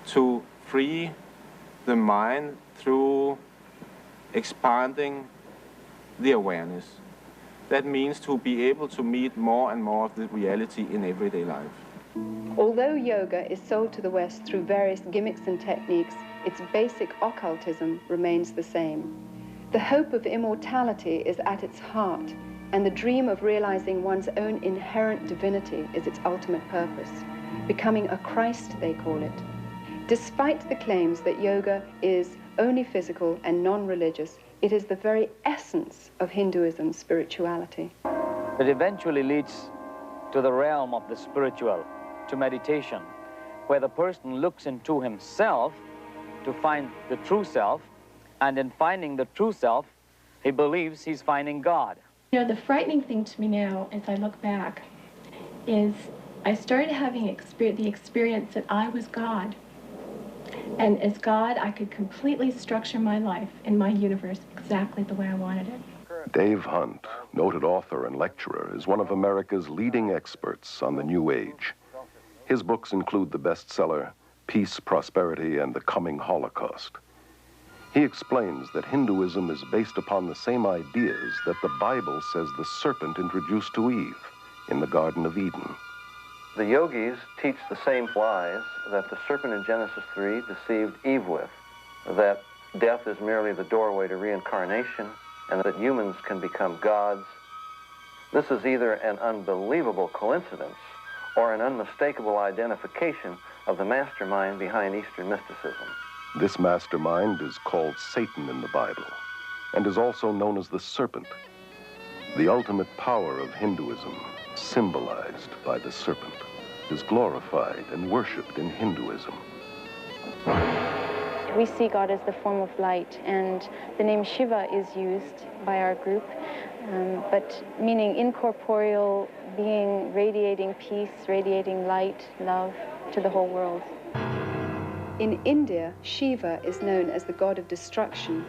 to free the mind through expanding the awareness. That means to be able to meet more and more of the reality in everyday life. Although yoga is sold to the West through various gimmicks and techniques, its basic occultism remains the same. The hope of immortality is at its heart, and the dream of realizing one's own inherent divinity is its ultimate purpose. Becoming a Christ, they call it. Despite the claims that yoga is only physical and non-religious, it is the very essence of Hinduism's spirituality. It eventually leads to the realm of the spiritual, to meditation, where the person looks into himself to find the true self, and in finding the true self, he believes he's finding God. You know, the frightening thing to me now, as I look back, is I started having the experience that I was God. And as God, I could completely structure my life and my universe exactly the way I wanted it. Dave Hunt, noted author and lecturer, is one of America's leading experts on the New Age. His books include the bestseller, Peace, Prosperity, and the Coming Holocaust. He explains that Hinduism is based upon the same ideas that the Bible says the serpent introduced to Eve in the Garden of Eden. The yogis teach the same lies that the serpent in Genesis 3 deceived Eve with, that death is merely the doorway to reincarnation, and that humans can become gods. This is either an unbelievable coincidence or an unmistakable identification of the mastermind behind Eastern mysticism. This mastermind is called Satan in the Bible and is also known as the serpent, the ultimate power of Hinduism, symbolized by the serpent, is glorified and worshipped in Hinduism. We see God as the form of light, and the name Shiva is used by our group but meaning incorporeal being, radiating peace, radiating light, love to the whole world. In India, Shiva is known as the god of destruction.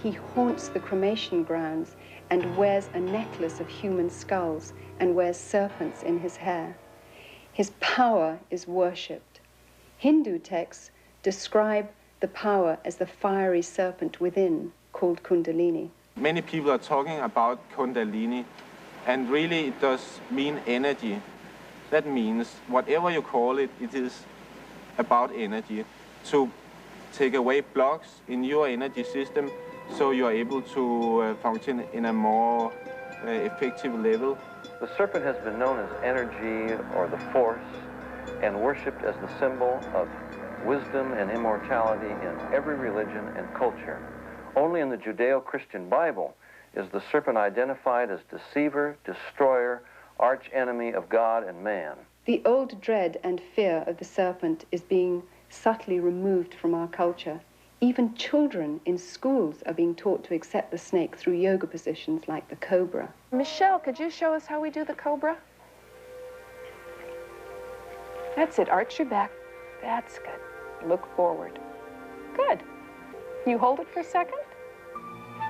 He haunts the cremation grounds and wears a necklace of human skulls and wears serpents in his hair. His power is worshipped. Hindu texts describe the power as the fiery serpent within, called Kundalini. Many people are talking about Kundalini, and really it does mean energy. That means whatever you call it, it is about energy. To take away blocks in your energy system so you are able to function in a more effective level. The serpent has been known as energy or the force and worshipped as the symbol of wisdom and immortality in every religion and culture. Only in the Judeo-Christian Bible is the serpent identified as deceiver, destroyer, arch-enemy of God and man. The old dread and fear of the serpent is being subtly removed from our culture. Even children in schools are being taught to accept the snake through yoga positions like the cobra. Michelle, could you show us how we do the cobra? That's it. Arch your back. That's good. Look forward. Good. You hold it for a second.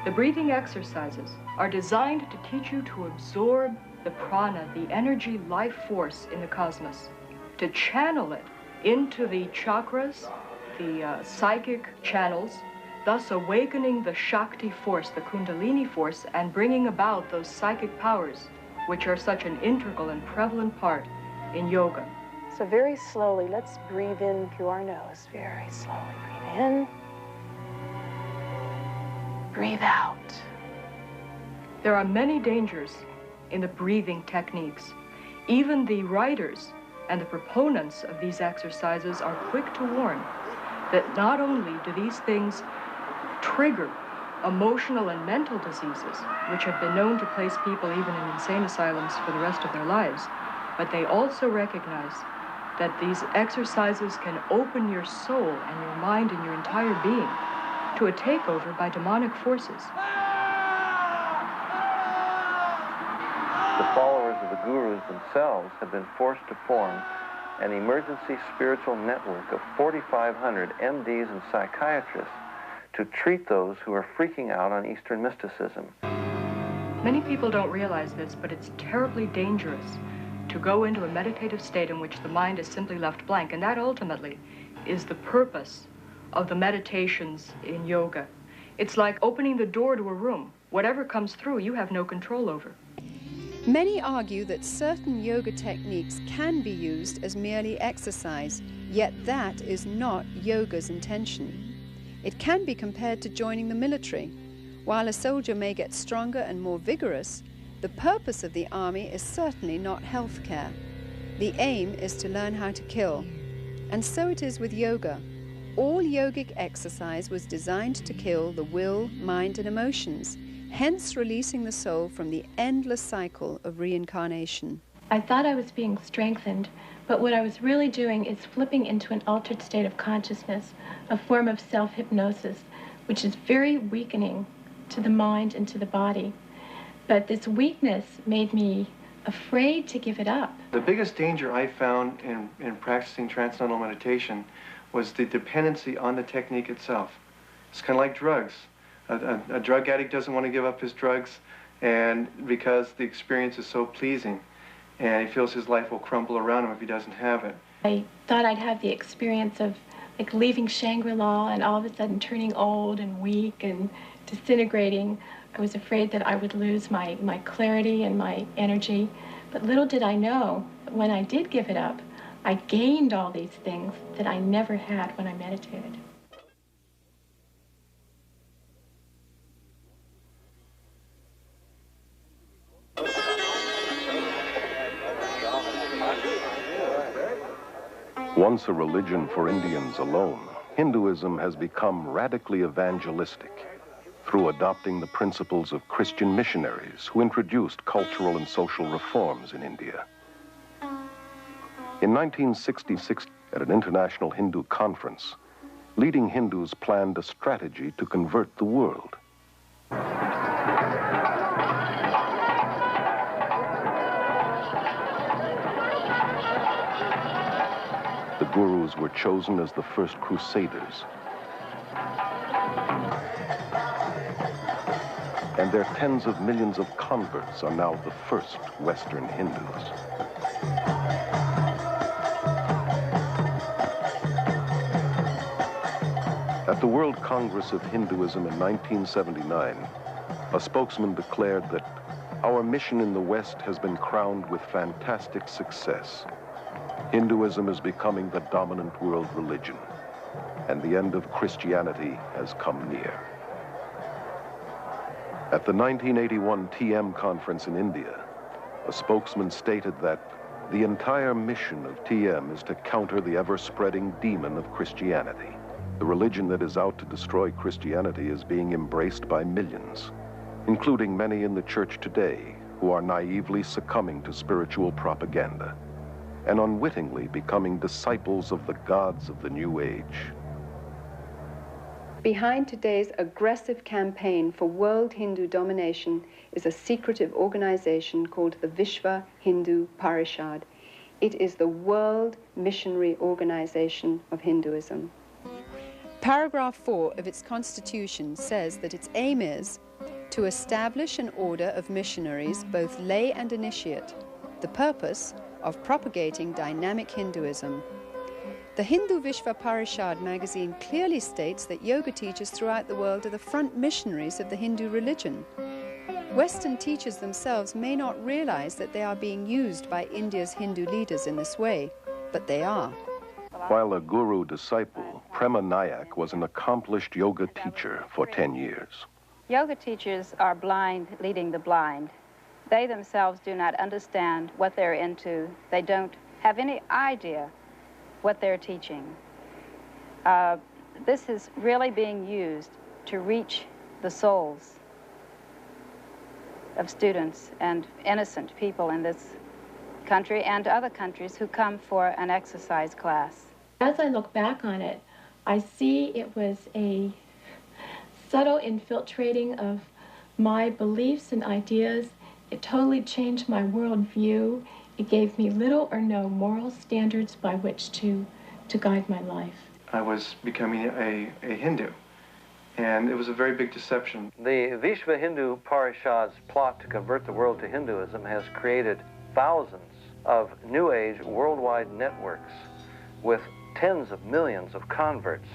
The breathing exercises are designed to teach you to absorb the prana, the energy life force in the cosmos, to channel it into the chakras, the psychic channels, thus awakening the Shakti force, the Kundalini force, and bringing about those psychic powers, which are such an integral and prevalent part in yoga. So very slowly, let's breathe in through our nose. Very slowly. Breathe in. Breathe out. There are many dangers in the breathing techniques. Even the writers and the proponents of these exercises are quick to warn that not only do these things trigger emotional and mental diseases, which have been known to place people even in insane asylums for the rest of their lives, but they also recognize that these exercises can open your soul and your mind and your entire being to a takeover by demonic forces. The followers of the gurus themselves have been forced to form an emergency spiritual network of 4,500 MDs and psychiatrists to treat those who are freaking out on Eastern mysticism. Many people don't realize this, but it's terribly dangerous to go into a meditative state in which the mind is simply left blank, and that ultimately is the purpose of the meditations in yoga. It's like opening the door to a room. Whatever comes through, you have no control over. Many argue that certain yoga techniques can be used as merely exercise, yet that is not yoga's intention. It can be compared to joining the military. While a soldier may get stronger and more vigorous, the purpose of the army is certainly not health care. The aim is to learn how to kill. And so it is with yoga. All yogic exercise was designed to kill the will, mind, and emotions, hence releasing the soul from the endless cycle of reincarnation. I thought I was being strengthened, but what I was really doing is flipping into an altered state of consciousness, a form of self-hypnosis, which is very weakening to the mind and to the body. But this weakness made me afraid to give it up. The biggest danger I found in practicing transcendental meditation was the dependency on the technique itself. It's kind of like drugs. A drug addict doesn't want to give up his drugs, and because the experience is so pleasing, and he feels his life will crumble around him if he doesn't have it. I thought I'd have the experience of like leaving Shangri-La and all of a sudden turning old and weak and disintegrating. I was afraid that I would lose my clarity and my energy. But little did I know that when I did give it up, I gained all these things that I never had when I meditated. Once a religion for Indians alone, Hinduism has become radically evangelistic through adopting the principles of Christian missionaries who introduced cultural and social reforms in India. In 1966, at an international Hindu conference, leading Hindus planned a strategy to convert the world. gurus were chosen as the first crusaders. And their tens of millions of converts are now the first Western Hindus. At the World Congress of Hinduism in 1979, a spokesman declared that our mission in the West has been crowned with fantastic success. Hinduism is becoming the dominant world religion, and the end of Christianity has come near. At the 1981 TM conference in India, a spokesman stated that the entire mission of TM is to counter the ever-spreading demon of Christianity. The religion that is out to destroy Christianity is being embraced by millions, including many in the church today who are naively succumbing to spiritual propaganda and unwittingly becoming disciples of the gods of the New Age. Behind today's aggressive campaign for world Hindu domination is a secretive organization called the Vishva Hindu Parishad. It is the world missionary organization of Hinduism. Paragraph 4 of its constitution says that its aim is to establish an order of missionaries, both lay and initiate, the purpose of propagating dynamic Hinduism. The Hindu Vishva Parishad magazine clearly states that yoga teachers throughout the world are the front missionaries of the Hindu religion. Western teachers themselves may not realize that they are being used by India's Hindu leaders in this way, but they are. While a guru disciple, Prema Nayak was an accomplished yoga teacher for 10 years. Yoga teachers are blind leading the blind. They themselves do not understand what they're into. They don't have any idea what they're teaching. This is really being used to reach the souls of students and innocent people in this country and other countries who come for an exercise class. As I look back on it, I see it was a subtle infiltrating of my beliefs and ideas. It totally changed my worldview. It gave me little or no moral standards by which to guide my life. I was becoming a Hindu, and it was a very big deception. The Vishva Hindu Parishad's plot to convert the world to Hinduism has created thousands of New Age worldwide networks with tens of millions of converts,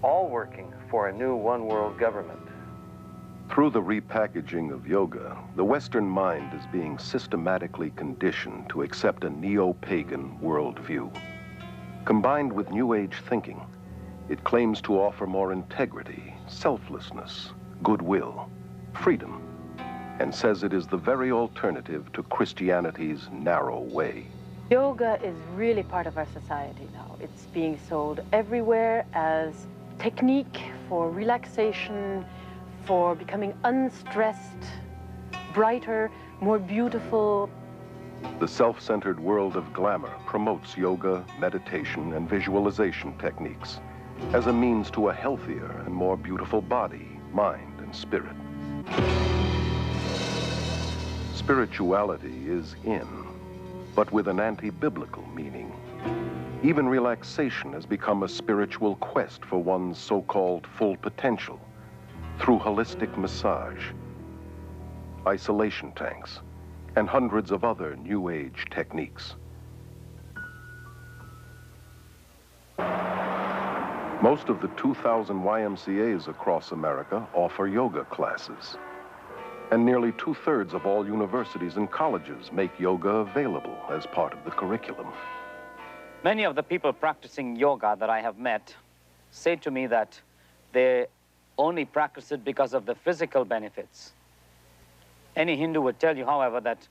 all working for a new one-world government. Through the repackaging of yoga, the Western mind is being systematically conditioned to accept a neo-pagan worldview. Combined with New Age thinking, it claims to offer more integrity, selflessness, goodwill, freedom, and says it is the very alternative to Christianity's narrow way. Yoga is really part of our society now. It's being sold everywhere as technique for relaxation, for becoming unstressed, brighter, more beautiful. The self-centered world of glamour promotes yoga, meditation, and visualization techniques as a means to a healthier and more beautiful body, mind, and spirit. Spirituality is in, but with an anti-biblical meaning. Even relaxation has become a spiritual quest for one's so-called full potential through holistic massage, isolation tanks, and hundreds of other New Age techniques. Most of the 2,000 YMCAs across America offer yoga classes. And nearly 2/3 of all universities and colleges make yoga available as part of the curriculum. Many of the people practicing yoga that I have met say to me that they only practice it because of the physical benefits. Any Hindu would tell you, however, that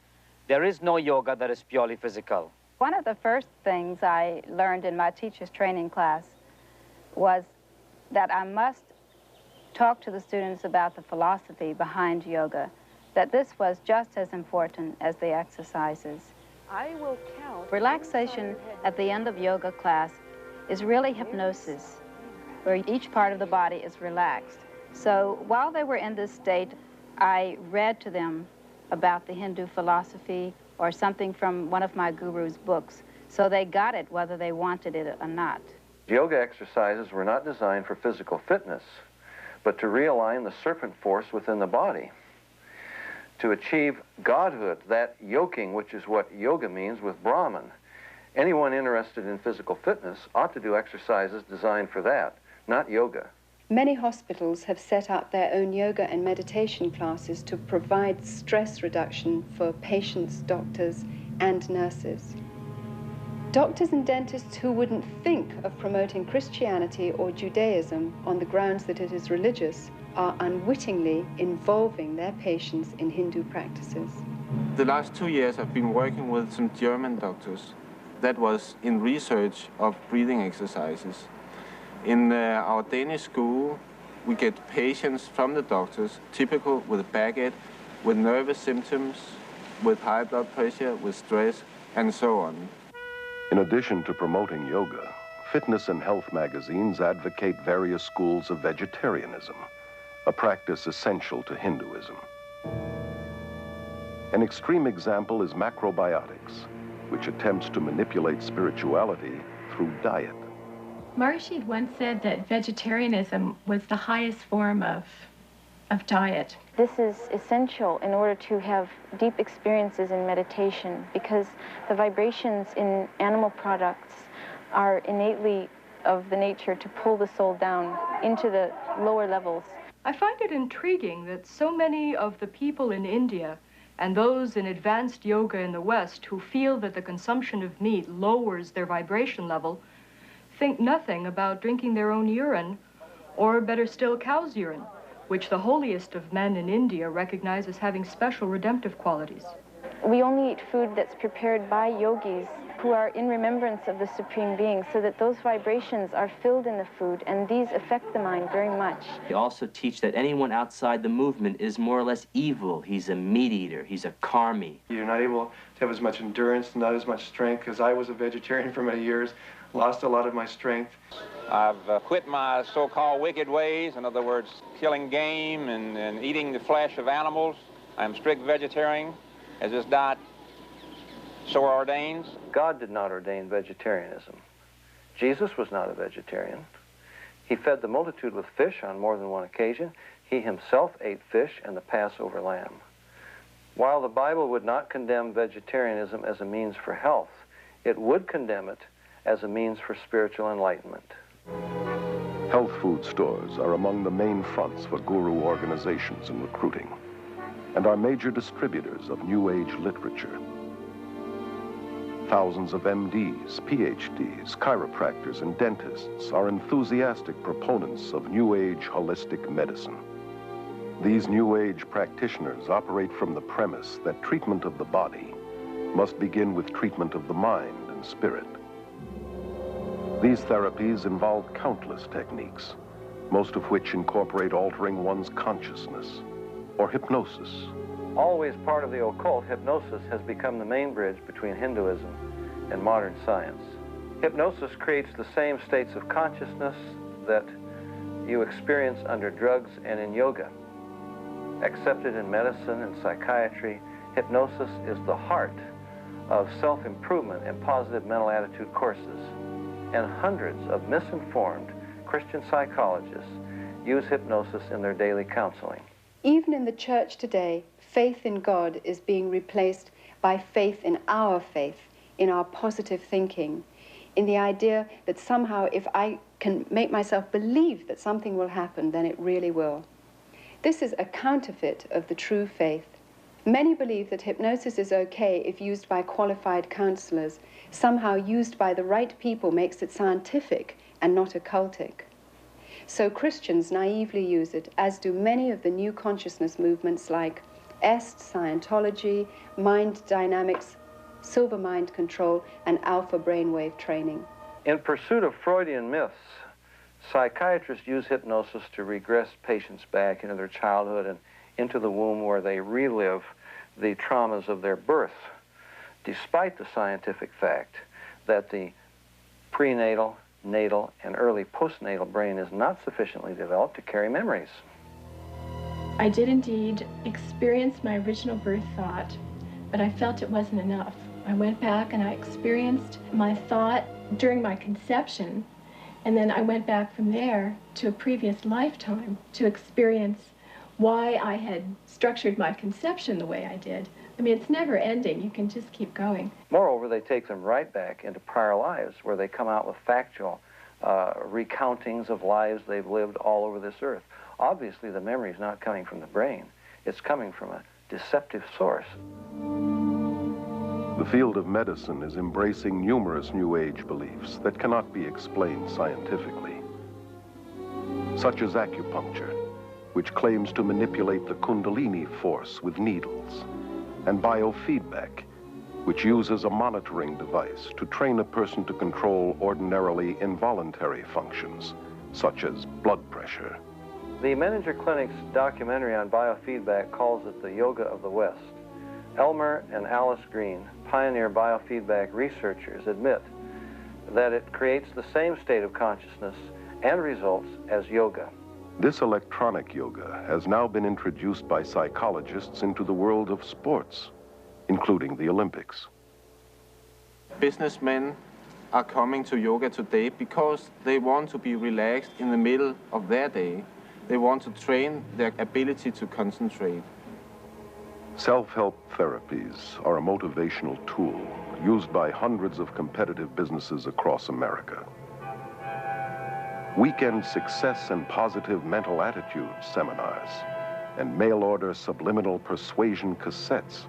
there is no yoga that is purely physical. One of the first things I learned in my teacher's training class was that I must talk to the students about the philosophy behind yoga, that this was just as important as the exercises. I will count. Relaxation at the end of yoga class is really hypnosis, where each part of the body is relaxed. So while they were in this state, I read to them about the Hindu philosophy or something from one of my guru's books, So they got it whether they wanted it or not. Yoga exercises were not designed for physical fitness, but to realign the serpent force within the body. To achieve godhood, that yoking, which is what yoga means, with Brahman. Anyone interested in physical fitness ought to do exercises designed for that, not yoga. Many hospitals have set up their own yoga and meditation classes to provide stress reduction for patients, doctors, and nurses. Doctors and dentists who wouldn't think of promoting Christianity or Judaism on the grounds that it is religious are unwittingly involving their patients in Hindu practices. The last 2 years I've been working with some German doctors that was in research of breathing exercises. In our Danish school, we get patients from the doctors, typical with a baguette, with nervous symptoms, with high blood pressure, with stress, and so on. In addition to promoting yoga, fitness and health magazines advocate various schools of vegetarianism, a practice essential to Hinduism. An extreme example is macrobiotics, which attempts to manipulate spirituality through diet. Maharishi once said that vegetarianism was the highest form of diet. This is essential in order to have deep experiences in meditation, because the vibrations in animal products are innately of the nature to pull the soul down into the lower levels. I find it intriguing that so many of the people in India and those in advanced yoga in the West who feel that the consumption of meat lowers their vibration level think nothing about drinking their own urine, or better still, cow's urine, which the holiest of men in India recognize as having special redemptive qualities. We only eat food that's prepared by yogis who are in remembrance of the Supreme Being, so that those vibrations are filled in the food, and these affect the mind very much. They also teach that anyone outside the movement is more or less evil. He's a meat eater, he's a karmi. You're not able to have as much endurance, not as much strength, because I was a vegetarian for many years, lost a lot of my strength. I've quit my so-called wicked ways, in other words, killing game and eating the flesh of animals. I'm strict vegetarian, as this diet so ordains. God did not ordain vegetarianism. Jesus was not a vegetarian. He fed the multitude with fish on more than one occasion. He himself ate fish and the Passover lamb. While the Bible would not condemn vegetarianism as a means for health, it would condemn it as a means for spiritual enlightenment. Health food stores are among the main fronts for guru organizations and recruiting, and are major distributors of New Age literature. Thousands of MDs, PhDs, chiropractors, and dentists are enthusiastic proponents of New Age holistic medicine. These New Age practitioners operate from the premise that treatment of the body must begin with treatment of the mind and spirit. These therapies involve countless techniques, most of which incorporate altering one's consciousness, or hypnosis. Always part of the occult, hypnosis has become the main bridge between Hinduism and modern science. Hypnosis creates the same states of consciousness that you experience under drugs and in yoga. Accepted in medicine and psychiatry, hypnosis is the heart of self-improvement and positive mental attitude courses. And hundreds of misinformed Christian psychologists use hypnosis in their daily counseling. Even in the church today, faith in God is being replaced by faith in our faith, in our positive thinking, in the idea that somehow if I can make myself believe that something will happen, then it really will. This is a counterfeit of the true faith. Many believe that hypnosis is okay if used by qualified counselors. Somehow used by the right people makes it scientific and not occultic. So Christians naively use it, as do many of the new consciousness movements like EST, Scientology, mind dynamics, silver mind control, and alpha brainwave training. In pursuit of Freudian myths, psychiatrists use hypnosis to regress patients back into their childhood and into the womb, where they relive the traumas of their birth, despite the scientific fact that the prenatal, natal, and early postnatal brain is not sufficiently developed to carry memories. I did indeed experience my original birth thought, but I felt it wasn't enough. I went back and I experienced my thought during my conception, and then I went back from there to a previous lifetime to experience why I had structured my conception the way I did. I mean, it's never ending. You can just keep going. Moreover, they take them right back into prior lives where they come out with factual recountings of lives they've lived all over this earth. Obviously, the memory is not coming from the brain. It's coming from a deceptive source. The field of medicine is embracing numerous New Age beliefs that cannot be explained scientifically, such as acupuncture, which claims to manipulate the Kundalini force with needles, and biofeedback, which uses a monitoring device to train a person to control ordinarily involuntary functions, such as blood pressure. The Menninger Clinic's documentary on biofeedback calls it the yoga of the West. Elmer and Alice Green, pioneer biofeedback researchers, admit that it creates the same state of consciousness and results as yoga. This electronic yoga has now been introduced by psychologists into the world of sports, including the Olympics. Businessmen are coming to yoga today because they want to be relaxed in the middle of their day. They want to train their ability to concentrate. Self-help therapies are a motivational tool used by hundreds of competitive businesses across America. Weekend success and positive mental attitude seminars and mail-order subliminal persuasion cassettes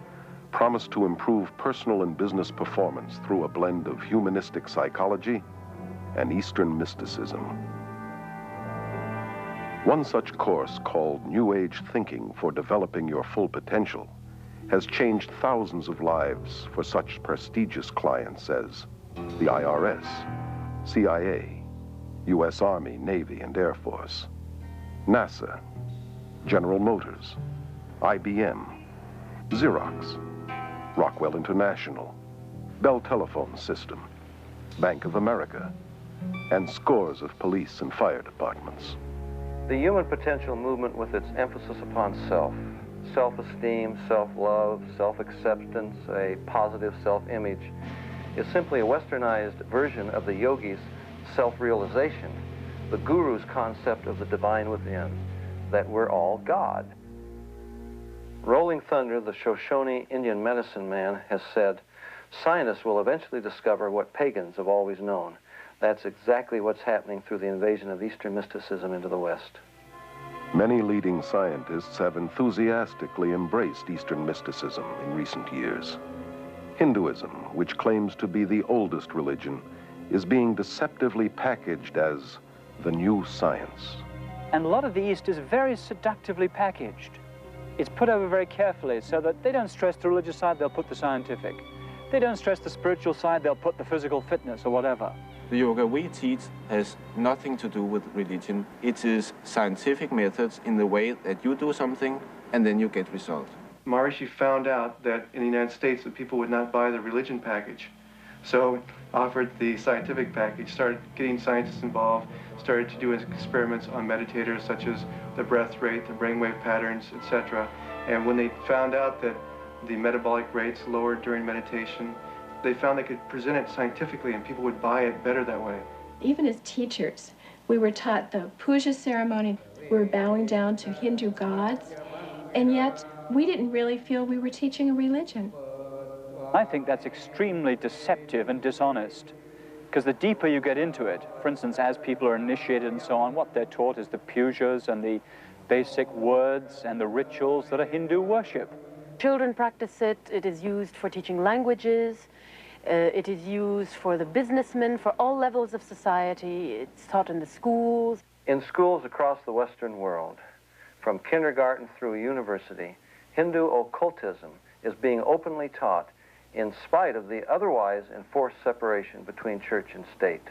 promise to improve personal and business performance through a blend of humanistic psychology and Eastern mysticism. One such course, called New Age Thinking for Developing Your Full Potential, has changed thousands of lives for such prestigious clients as the IRS, CIA, U.S. Army, Navy, and Air Force, NASA, General Motors, IBM, Xerox, Rockwell International, Bell Telephone System, Bank of America, and scores of police and fire departments. The human potential movement, with its emphasis upon self, self-esteem, self-love, self-acceptance, a positive self-image, is simply a westernized version of the yogi's self-realization, the guru's concept of the divine within, that we're all God. Rolling Thunder, the Shoshone Indian medicine man, has said, scientists will eventually discover what pagans have always known. That's exactly what's happening through the invasion of Eastern mysticism into the West. Many leading scientists have enthusiastically embraced Eastern mysticism in recent years. Hinduism, which claims to be the oldest religion, is being deceptively packaged as the new science. And a lot of the East is very seductively packaged. It's put over very carefully so that they don't stress the religious side, they'll put the scientific. They don't stress the spiritual side, they'll put the physical fitness or whatever. The yoga we teach has nothing to do with religion. It is scientific methods in the way that you do something and then you get results. Maharishi found out that in the United States that people would not buy the religion package. So offered the scientific package, started getting scientists involved, started to do experiments on meditators such as the breath rate, the brainwave patterns, etc. And when they found out that the metabolic rates lowered during meditation, they found they could present it scientifically and people would buy it better that way. Even as teachers, we were taught the puja ceremony. We were bowing down to Hindu gods, and yet we didn't really feel we were teaching a religion. I think that's extremely deceptive and dishonest, because the deeper you get into it, for instance, as people are initiated and so on, what they're taught is the pujas and the basic words and the rituals that are Hindu worship. Children practice it. It is used for teaching languages. It is used for the businessmen, for all levels of society. It's taught in the schools. In schools across the Western world, from kindergarten through university, Hindu occultism is being openly taught in spite of the otherwise enforced separation between church and state.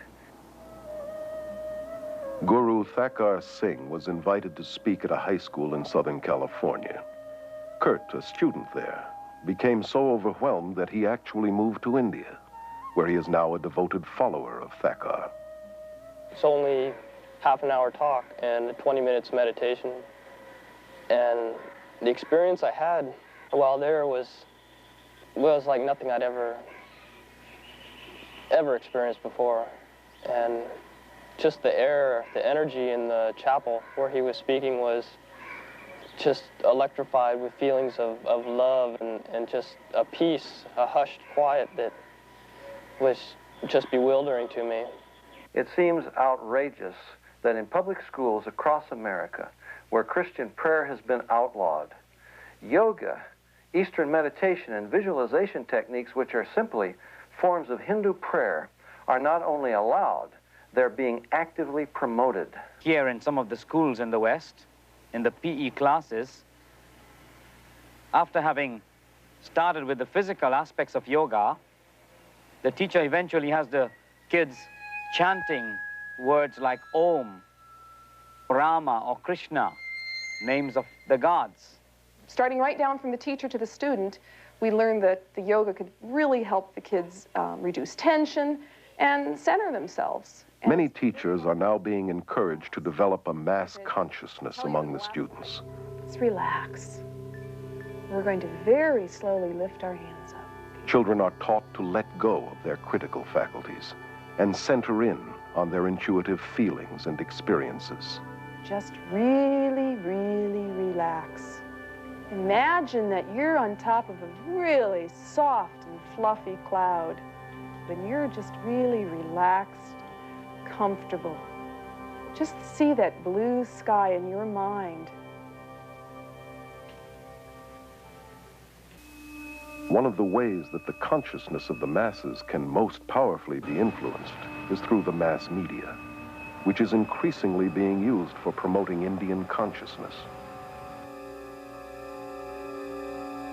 Guru Thakur Singh was invited to speak at a high school in Southern California. Kurt, a student there, became so overwhelmed that he actually moved to India, where he is now a devoted follower of Thakur. It's only half an hour talk and 20 minutes meditation. And the experience I had while there was like nothing I'd ever ever experienced before. And just the air, the energy in the chapel where he was speaking was just electrified with feelings of love and just a peace, a hushed quiet that was just bewildering to me. It seems outrageous that in public schools across America, where Christian prayer has been outlawed, yoga, Eastern meditation, and visualization techniques, which are simply forms of Hindu prayer, are not only allowed, they're being actively promoted. Here in some of the schools in the West, in the PE classes, after having started with the physical aspects of yoga, the teacher eventually has the kids chanting words like Om, Rama, or Krishna, names of the gods. Starting right down from the teacher to the student, we learned that the yoga could really help the kids reduce tension and center themselves. Many teachers are now being encouraged to develop a mass consciousness among the students. Let's relax. We're going to very slowly lift our hands up. Children are taught to let go of their critical faculties and center in on their intuitive feelings and experiences. Just really, really relax. Imagine that you're on top of a really soft and fluffy cloud, and you're just really relaxed, comfortable. Just see that blue sky in your mind. One of the ways that the consciousness of the masses can most powerfully be influenced is through the mass media, which is increasingly being used for promoting Indian consciousness.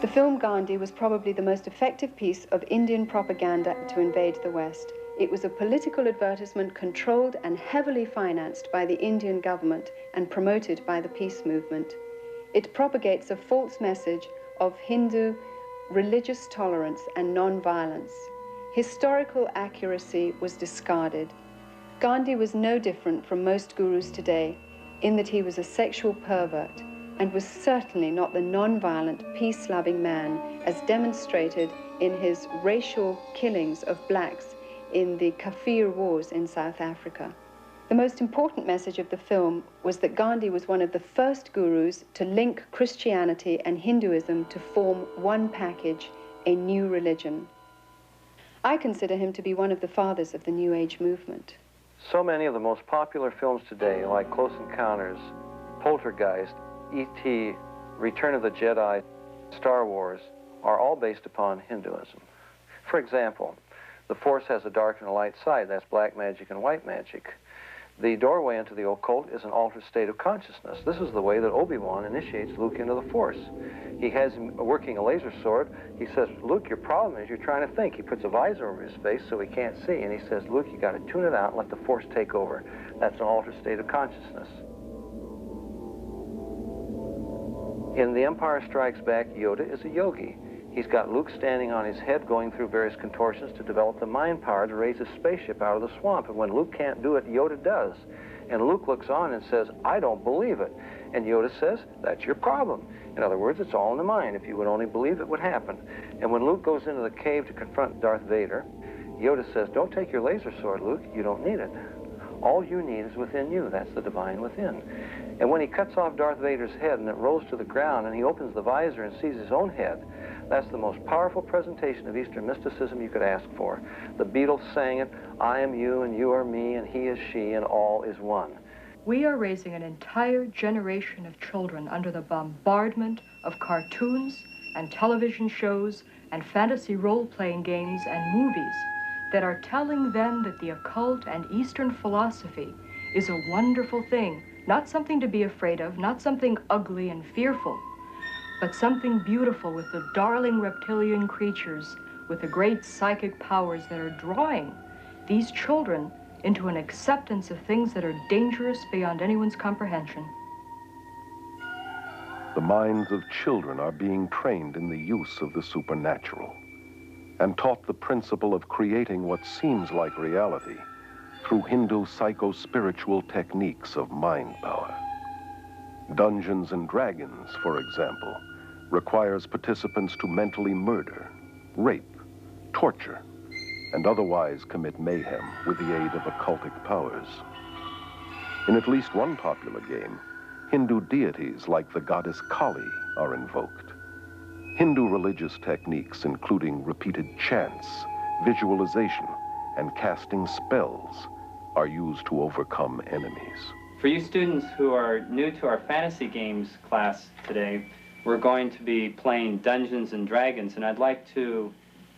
The film Gandhi was probably the most effective piece of Indian propaganda to invade the West. It was a political advertisement controlled and heavily financed by the Indian government and promoted by the peace movement. It propagates a false message of Hindu religious tolerance and non-violence. Historical accuracy was discarded. Gandhi was no different from most gurus today in that he was a sexual pervert and was certainly not the non-violent, peace-loving man as demonstrated in his racial killings of blacks in the Kafir Wars in South Africa. The most important message of the film was that Gandhi was one of the first gurus to link Christianity and Hinduism to form one package, a new religion. I consider him to be one of the fathers of the New Age movement. So many of the most popular films today, like Close Encounters, Poltergeist, E.T., Return of the Jedi, Star Wars, are all based upon Hinduism. For example, the Force has a dark and a light side. That's black magic and white magic. The doorway into the occult is an altered state of consciousness. This is the way that Obi-Wan initiates Luke into the Force. He has him working a laser sword. He says, Luke, your problem is you're trying to think. He puts a visor over his face so he can't see. And he says, Luke, you got to tune it out and let the Force take over. That's an altered state of consciousness. In The Empire Strikes Back, Yoda is a yogi. He's got Luke standing on his head going through various contortions to develop the mind power to raise his spaceship out of the swamp. And when Luke can't do it, Yoda does. And Luke looks on and says, I don't believe it. And Yoda says, that's your problem. In other words, it's all in the mind. If you would only believe it would happen. And when Luke goes into the cave to confront Darth Vader, Yoda says, don't take your laser sword, Luke. You don't need it. All you need is within you. That's the divine within. And when he cuts off Darth Vader's head and it rolls to the ground and he opens the visor and sees his own head, that's the most powerful presentation of Eastern mysticism you could ask for. The Beatles sang it, I am you and you are me and he is she and all is one. We are raising an entire generation of children under the bombardment of cartoons and television shows and fantasy role-playing games and movies that are telling them that the occult and Eastern philosophy is a wonderful thing, not something to be afraid of, not something ugly and fearful, but something beautiful with the darling reptilian creatures with the great psychic powers that are drawing these children into an acceptance of things that are dangerous beyond anyone's comprehension. The minds of children are being trained in the use of the supernatural and taught the principle of creating what seems like reality through Hindu psycho-spiritual techniques of mind power. Dungeons and Dragons, for example, requires participants to mentally murder, rape, torture, and otherwise commit mayhem with the aid of occultic powers. In at least one popular game, Hindu deities like the goddess Kali are invoked. Hindu religious techniques, including repeated chants, visualization, and casting spells, are used to overcome enemies. For you students who are new to our fantasy games class today, we're going to be playing Dungeons and Dragons, and I'd like to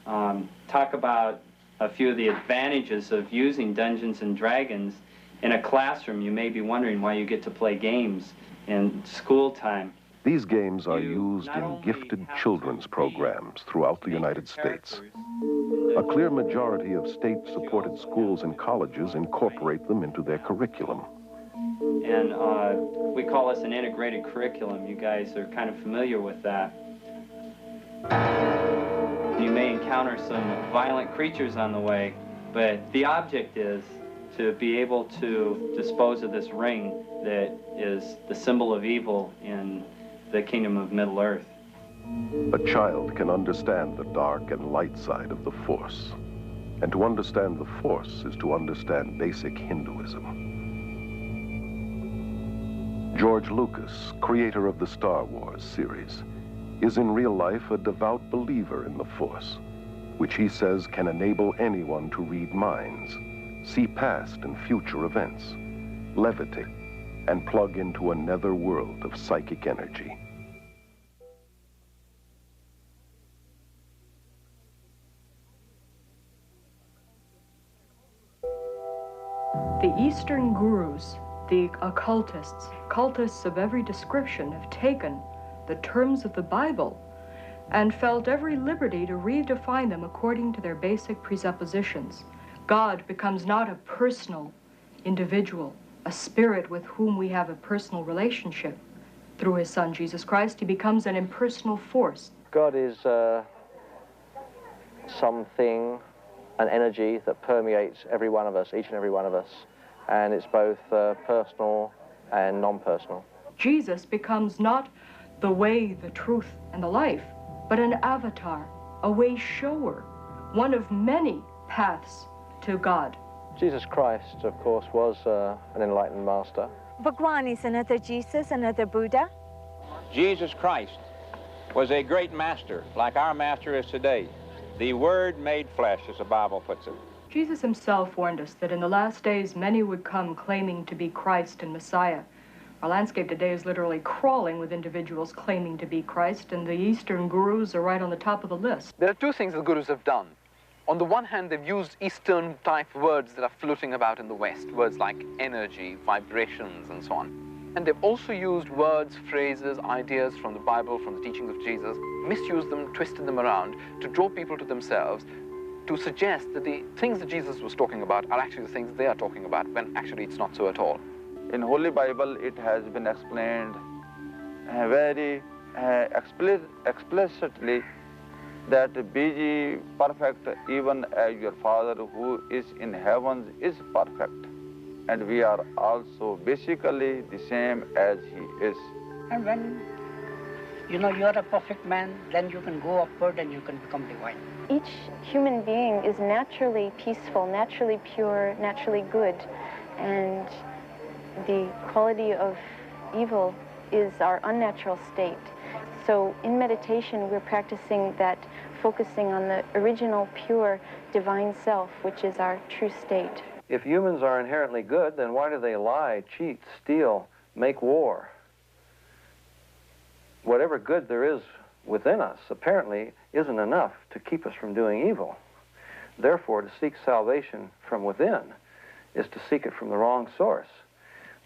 talk about a few of the advantages of using Dungeons and Dragons in a classroom. You may be wondering why you get to play games in school time. These games are used in gifted children's programs throughout the United States. A clear majority of state-supported schools and colleges incorporate them into their curriculum. And we call this an integrated curriculum. You guys are kind of familiar with that. You may encounter some violent creatures on the way, but the object is to be able to dispose of this ring that is the symbol of evil in the kingdom of Middle Earth. A child can understand the dark and light side of the Force. And to understand the Force is to understand basic Hinduism. George Lucas, creator of the Star Wars series, is in real life a devout believer in the Force, which he says can enable anyone to read minds, see past and future events, levitate, and plug into a nether world of psychic energy. The Eastern gurus, the occultists, cultists of every description, have taken the terms of the Bible and felt every liberty to redefine them according to their basic presuppositions. God becomes not a personal individual, a spirit with whom we have a personal relationship. Through his son, Jesus Christ, he becomes an impersonal force. God is something, an energy that permeates every one of us, each and every one of us. And it's both personal and non-personal. Jesus becomes not the way, the truth, and the life, but an avatar, a way shower, one of many paths to God. Jesus Christ, of course, was an enlightened master. Bhagwan is another Jesus, another Buddha. Jesus Christ was a great master, like our master is today. The Word made flesh, as the Bible puts it. Jesus himself warned us that in the last days many would come claiming to be Christ and Messiah. Our landscape today is literally crawling with individuals claiming to be Christ, and the Eastern gurus are right on the top of the list. There are two things the gurus have done. On the one hand, they've used Eastern-type words that are floating about in the West, words like energy, vibrations, and so on. And they've also used words, phrases, ideas from the Bible, from the teachings of Jesus, misused them, twisted them around to draw people to themselves, to suggest that the things that Jesus was talking about are actually the things they are talking about, when actually it's not so at all. In Holy Bible, it has been explained very explicitly that be ye perfect even as your Father who is in heavens is perfect. And we are also basically the same as he is. And when you know you're a perfect man, then you can go upward and you can become divine. Each human being is naturally peaceful, naturally pure, naturally good, and the quality of evil is our unnatural state. So in meditation, we're practicing that, focusing on the original, pure, divine self, which is our true state. If humans are inherently good, then why do they lie, cheat, steal, make war? Whatever good there is within us apparently isn't enough to keep us from doing evil. Therefore, to seek salvation from within is to seek it from the wrong source.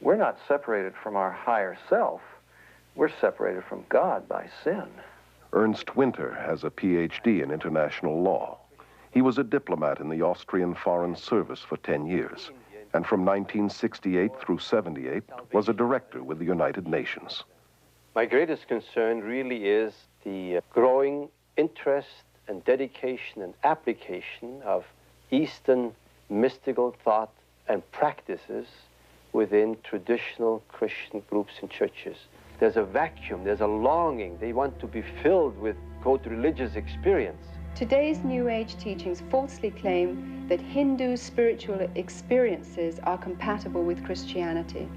We're not separated from our higher self. We're separated from God by sin. Ernst Winter has a PhD in international law. He was a diplomat in the Austrian Foreign Service for 10 years, and from 1968 through 78 was a director with the United Nations. My greatest concern really is the growing interest and dedication and application of Eastern mystical thought and practices within traditional Christian groups and churches. There's a vacuum, there's a longing. They want to be filled with, quote, religious experience. Today's New Age teachings falsely claim that Hindu spiritual experiences are compatible with Christianity.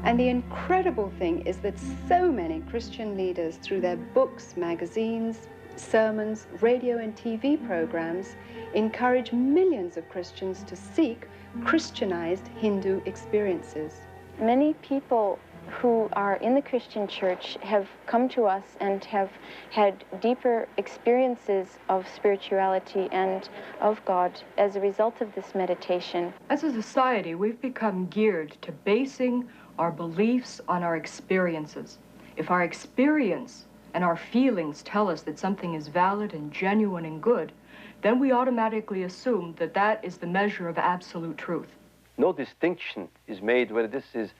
And the incredible thing is that so many Christian leaders, through their books, magazines, sermons, radio and TV programs, encourage millions of Christians to seek Christianized Hindu experiences. Many people who are in the Christian church have come to us and have had deeper experiences of spirituality and of God as a result of this meditation. As a society, we've become geared to basing our beliefs on our experiences. If our experience and our feelings tell us that something is valid and genuine and good, then we automatically assume that that is the measure of absolute truth. No distinction is made whether this is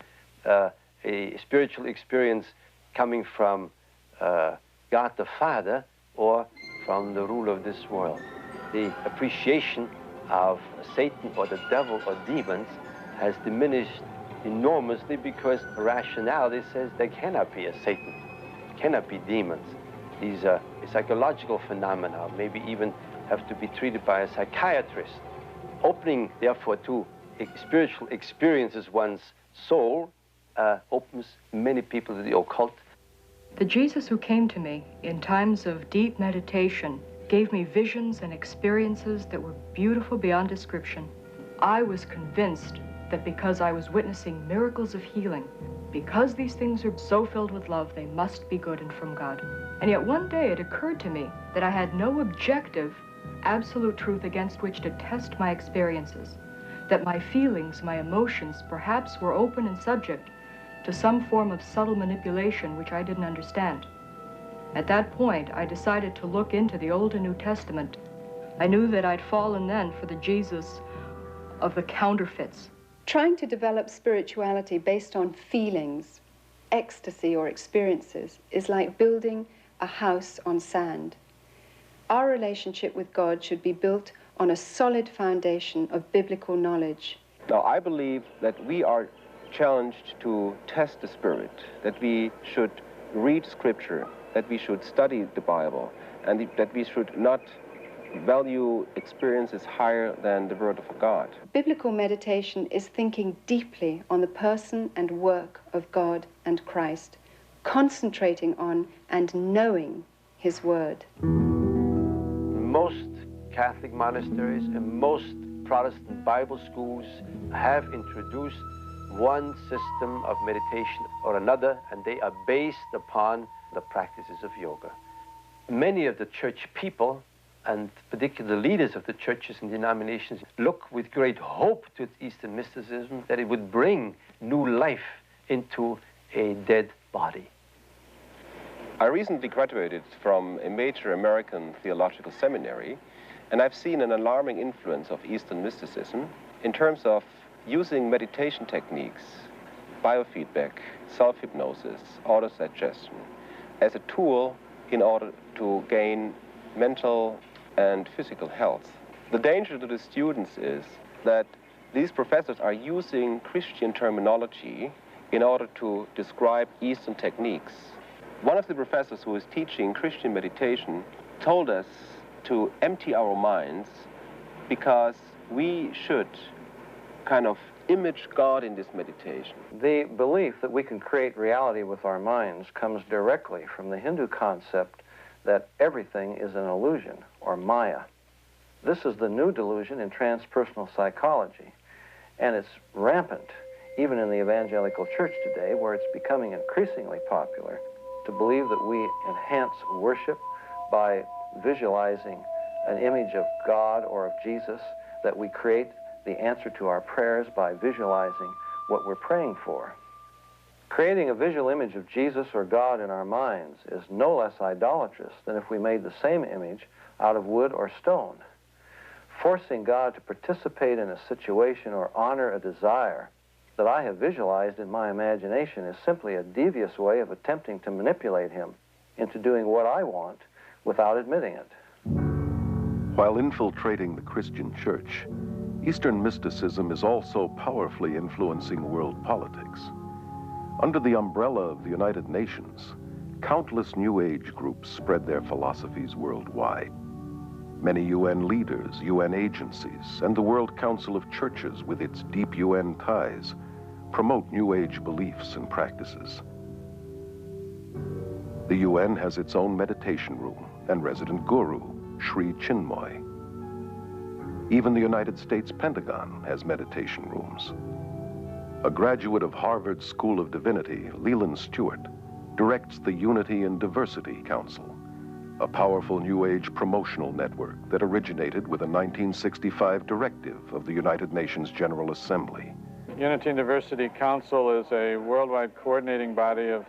a spiritual experience coming from God the Father or from the ruler of this world. The appreciation of Satan or the devil or demons has diminished enormously because rationality says there cannot be a Satan, cannot be demons. These are psychological phenomena, maybe even have to be treated by a psychiatrist. Opening, therefore, to spiritual experiences one's soul opens many people to the occult. The Jesus who came to me in times of deep meditation gave me visions and experiences that were beautiful beyond description. I was convinced that because I was witnessing miracles of healing, because these things are so filled with love, they must be good and from God. And yet one day it occurred to me that I had no objective, absolute truth against which to test my experiences, that my feelings, my emotions, perhaps were open and subject to some form of subtle manipulation which I didn't understand. At that point, I decided to look into the Old and New Testament. I knew that I'd fallen then for the Jesus of the counterfeits. Trying to develop spirituality based on feelings, ecstasy or experiences is like building a house on sand. Our relationship with God should be built on a solid foundation of biblical knowledge. Now, I believe that we are challenged to test the Spirit, that we should read Scripture, that we should study the Bible, and that we should not value experiences higher than the Word of God. Biblical meditation is thinking deeply on the person and work of God and Christ, concentrating on and knowing His Word. Most Catholic monasteries and most Protestant Bible schools have introduced one system of meditation or another, and they are based upon the practices of yoga. Many of the church people, and particularly the leaders of the churches and denominations, look with great hope to Eastern mysticism that it would bring new life into a dead body. I recently graduated from a major American theological seminary, and I've seen an alarming influence of Eastern mysticism in terms of using meditation techniques, biofeedback, self-hypnosis, autosuggestion as a tool in order to gain mental and physical health. The danger to the students is that these professors are using Christian terminology in order to describe Eastern techniques. One of the professors who is teaching Christian meditation told us to empty our minds because we should kind of image God in this meditation. The belief that we can create reality with our minds comes directly from the Hindu concept that everything is an illusion, or Maya. This is the new delusion in transpersonal psychology, and it's rampant even in the evangelical church today, where it's becoming increasingly popular to believe that we enhance worship by visualizing an image of God or of Jesus, that we create the answer to our prayers by visualizing what we're praying for. Creating a visual image of Jesus or God in our minds is no less idolatrous than if we made the same image out of wood or stone. Forcing God to participate in a situation or honor a desire that I have visualized in my imagination is simply a devious way of attempting to manipulate Him into doing what I want without admitting it. While infiltrating the Christian church, Eastern mysticism is also powerfully influencing world politics. Under the umbrella of the United Nations, countless New Age groups spread their philosophies worldwide. Many UN leaders, UN agencies, and the World Council of Churches with its deep UN ties promote New Age beliefs and practices. The UN has its own meditation room and resident guru, Sri Chinmoy. Even the United States Pentagon has meditation rooms. A graduate of Harvard School of Divinity, Leland Stewart, directs the Unity and Diversity Council, a powerful New Age promotional network that originated with a 1965 directive of the United Nations General Assembly. Unity and Diversity Council is a worldwide coordinating body of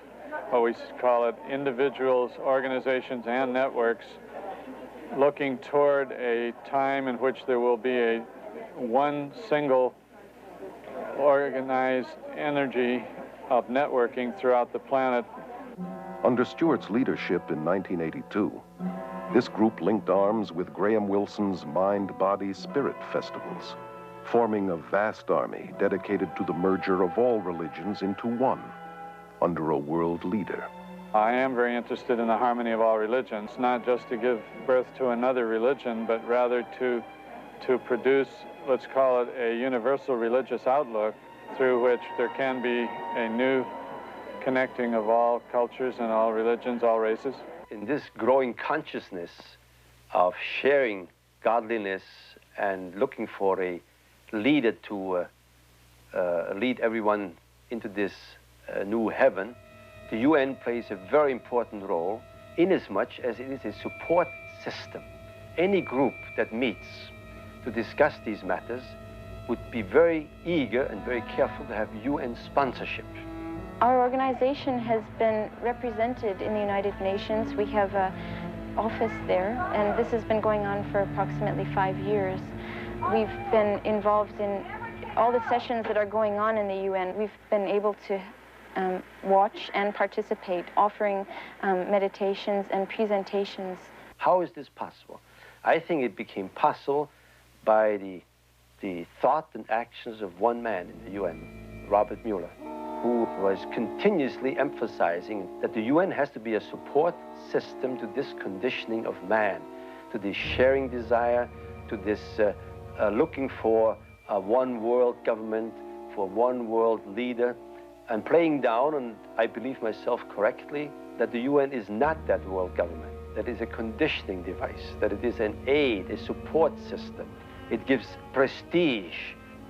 what we call it individuals, organizations, and networks looking toward a time in which there will be one single organized energy of networking throughout the planet. Under Stewart's leadership in 1982, this group linked arms with Graham Wilson's Mind, Body, Spirit festivals, forming a vast army dedicated to the merger of all religions into one, under a world leader. I am very interested in the harmony of all religions, not just to give birth to another religion, but rather to produce, let's call it, a universal religious outlook through which there can be a new connecting of all cultures and all religions, all races. In this growing consciousness of sharing godliness and looking for a leader to lead everyone into this new heaven, the UN plays a very important role inasmuch as it is a support system. Any group that meets to discuss these matters would be very eager and very careful to have UN sponsorship. Our organization has been represented in the United Nations. We have an office there, and this has been going on for approximately 5 years. We've been involved in all the sessions that are going on in the UN. We've been able to watch and participate, offering meditations and presentations. How is this possible? I think it became possible by the thought and actions of one man in the UN, Robert Mueller, who was continuously emphasizing that the UN has to be a support system to this conditioning of man, to this sharing desire, to this looking for a one world government, for one world leader, and playing down, and I believe myself correctly, that the UN is not that world government, that it is a conditioning device, that it is an aid, a support system. It gives prestige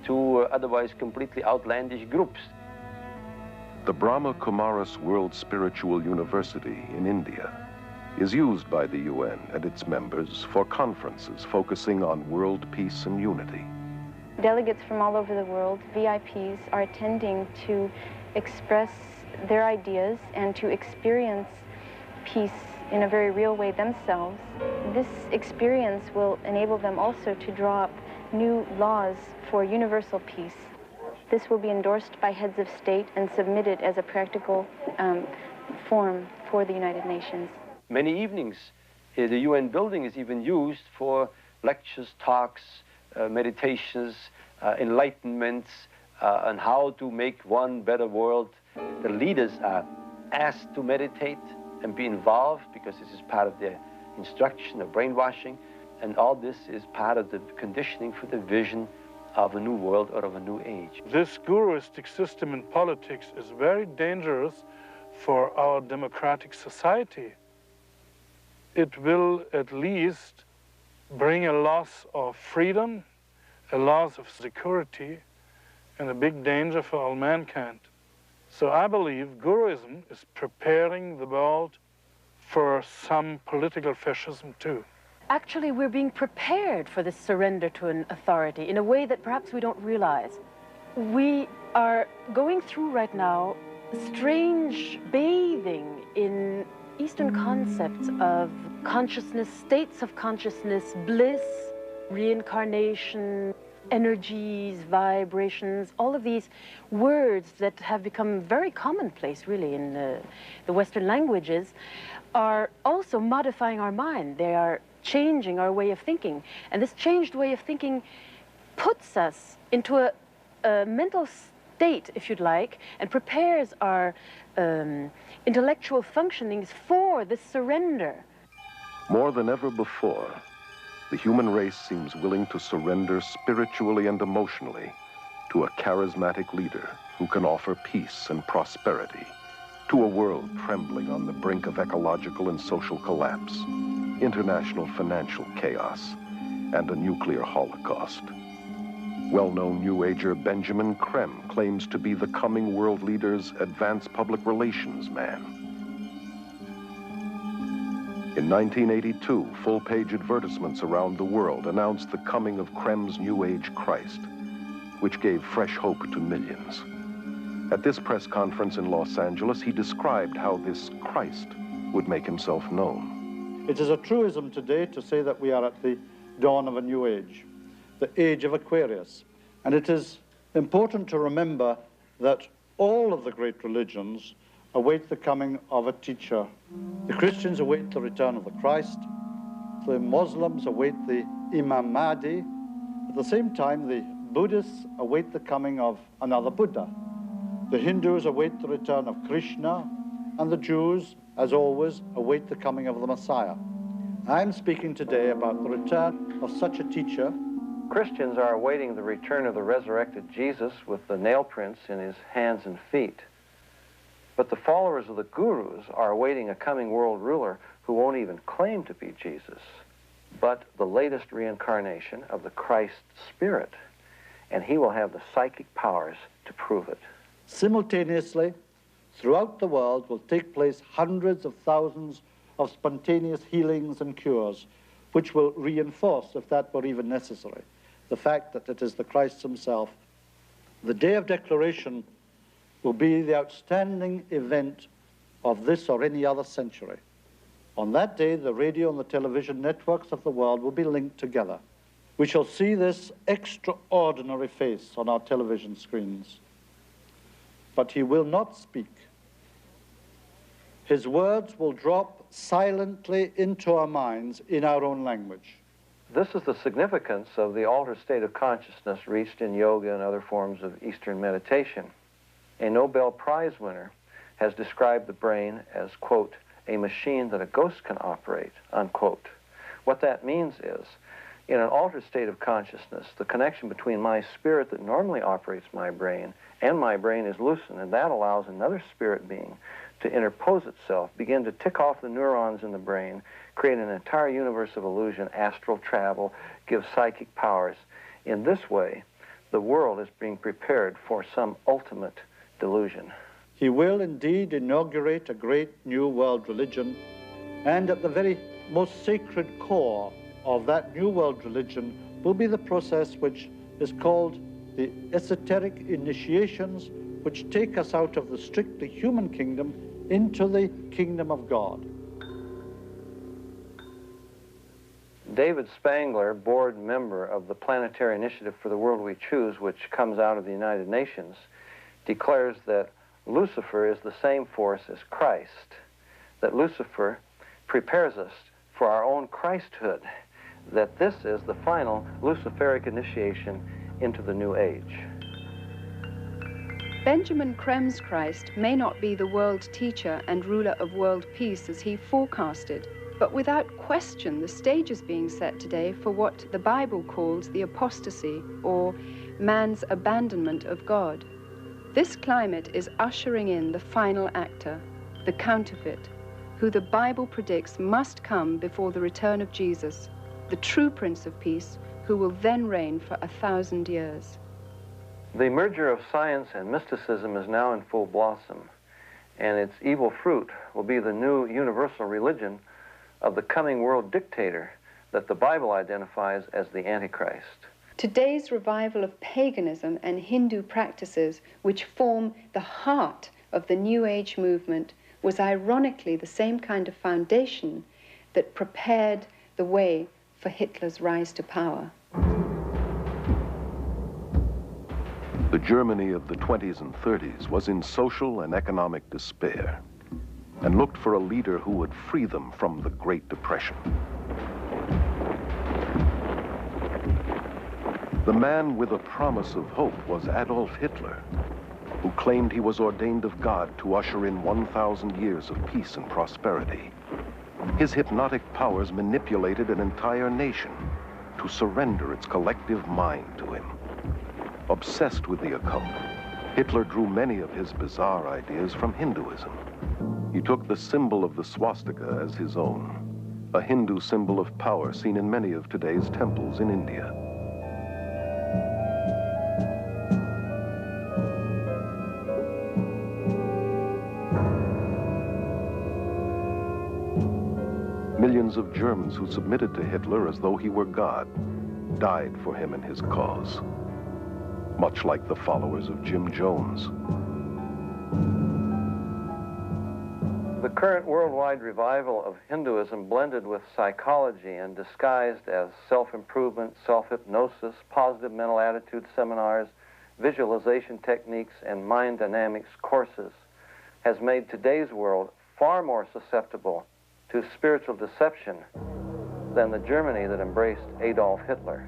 to otherwise completely outlandish groups. The Brahma Kumaris World Spiritual University in India is used by the UN and its members for conferences focusing on world peace and unity. Delegates from all over the world, VIPs, are attending to express their ideas and to experience peace in a very real way themselves. This experience will enable them also to draw up new laws for universal peace. This will be endorsed by heads of state and submitted as a practical form for the United Nations. Many evenings, the UN building is even used for lectures, talks, meditations, enlightenments, on how to make one better world. The leaders are asked to meditate and be involved because this is part of their instruction or brainwashing, and all this is part of the conditioning for the vision of a new world or of a new age. This guruistic system in politics is very dangerous for our democratic society. It will at least bring a loss of freedom, a loss of security, and a big danger for all mankind. So I believe Guruism is preparing the world for some political fascism too. Actually, we're being prepared for this surrender to an authority in a way that perhaps we don't realize. We are going through right now strange bathing in Eastern concepts of consciousness, states of consciousness, bliss, reincarnation, energies, vibrations, all of these words that have become very commonplace, really, in the Western languages, are also modifying our mind. They are changing our way of thinking. And this changed way of thinking puts us into a mental state, if you'd like, and prepares our intellectual functionings for this surrender. More than ever before, the human race seems willing to surrender spiritually and emotionally to a charismatic leader who can offer peace and prosperity to a world trembling on the brink of ecological and social collapse, international financial chaos, and a nuclear holocaust. Well-known New Ager Benjamin Creme claims to be the coming world leader's advanced public relations man. In 1982, full-page advertisements around the world announced the coming of Creme's New Age Christ, which gave fresh hope to millions. At this press conference in Los Angeles, he described how this Christ would make himself known. It is a truism today to say that we are at the dawn of a new age, the age of Aquarius. And it is important to remember that all of the great religions await the coming of a teacher. The Christians await the return of the Christ. The Muslims await the Imam Mahdi. At the same time, the Buddhists await the coming of another Buddha. The Hindus await the return of Krishna, and the Jews, as always, await the coming of the Messiah. I'm speaking today about the return of such a teacher. Christians are awaiting the return of the resurrected Jesus with the nail prints in his hands and feet. But the followers of the gurus are awaiting a coming world ruler who won't even claim to be Jesus, but the latest reincarnation of the Christ Spirit, and he will have the psychic powers to prove it. Simultaneously, throughout the world will take place hundreds of thousands of spontaneous healings and cures, which will reinforce, if that were even necessary, the fact that it is the Christ himself. The day of declaration will be the outstanding event of this or any other century. On that day, the radio and the television networks of the world will be linked together. We shall see this extraordinary face on our television screens. But he will not speak. His words will drop silently into our minds in our own language. This is the significance of the altered state of consciousness reached in yoga and other forms of Eastern meditation. A Nobel Prize winner has described the brain as, quote, a machine that a ghost can operate, unquote. What that means is, in an altered state of consciousness, the connection between my spirit that normally operates my brain and my brain is loosened, and that allows another spirit being to interpose itself, begin to tick off the neurons in the brain, create an entire universe of illusion, astral travel, give psychic powers. In this way, the world is being prepared for some ultimate delusion. He will indeed inaugurate a great new world religion, and at the very most sacred core of that new world religion will be the process which is called the esoteric initiations, which take us out of the strictly human kingdom into the kingdom of God. David Spangler, board member of the Planetary Initiative for the World We Choose, which comes out of the United Nations, declares that Lucifer is the same force as Christ, that Lucifer prepares us for our own Christhood, that this is the final Luciferic initiation into the New Age. Benjamin Creme's Christ may not be the world teacher and ruler of world peace as he forecasted, but without question the stage is being set today for what the Bible calls the apostasy, or man's abandonment of God. This climate is ushering in the final actor, the counterfeit, who the Bible predicts must come before the return of Jesus, the true Prince of Peace, who will then reign for 1,000 years. The merger of science and mysticism is now in full blossom, and its evil fruit will be the new universal religion of the coming world dictator that the Bible identifies as the Antichrist. Today's revival of paganism and Hindu practices, which form the heart of the New Age movement, was ironically the same kind of foundation that prepared the way for Hitler's rise to power. The Germany of the 20s and 30s was in social and economic despair and looked for a leader who would free them from the Great Depression. The man with a promise of hope was Adolf Hitler, who claimed he was ordained of God to usher in 1,000 years of peace and prosperity. His hypnotic powers manipulated an entire nation to surrender its collective mind to him. Obsessed with the occult, Hitler drew many of his bizarre ideas from Hinduism. He took the symbol of the swastika as his own, a Hindu symbol of power seen in many of today's temples in India. Millions of Germans who submitted to Hitler as though he were God died for him and his cause, much like the followers of Jim Jones. The current worldwide revival of Hinduism blended with psychology and disguised as self-improvement, self-hypnosis, positive mental attitude seminars, visualization techniques, and mind dynamics courses has made today's world far more susceptible to spiritual deception than the Germany that embraced Adolf Hitler.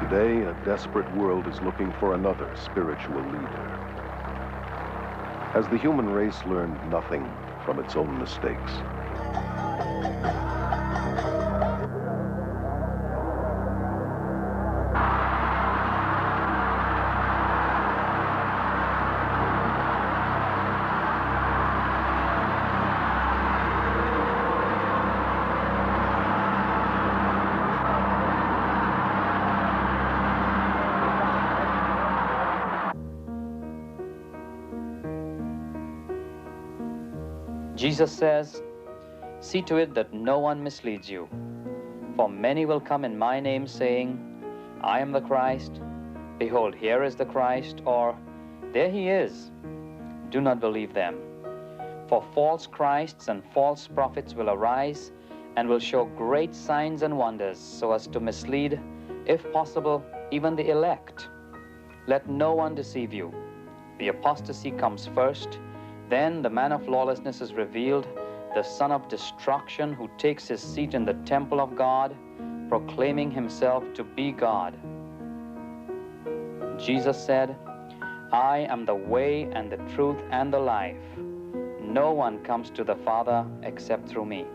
Today, a desperate world is looking for another spiritual leader. Has the human race learned nothing from its own mistakes? Jesus says, "See to it that no one misleads you. For many will come in my name, saying, 'I am the Christ,' 'Behold, here is the Christ,' or 'There he is.' Do not believe them. For false Christs and false prophets will arise and will show great signs and wonders, so as to mislead, if possible, even the elect. Let no one deceive you. The apostasy comes first, then the man of lawlessness is revealed, the son of destruction, who takes his seat in the temple of God, proclaiming himself to be God." Jesus said, "I am the way and the truth and the life. No one comes to the Father except through me."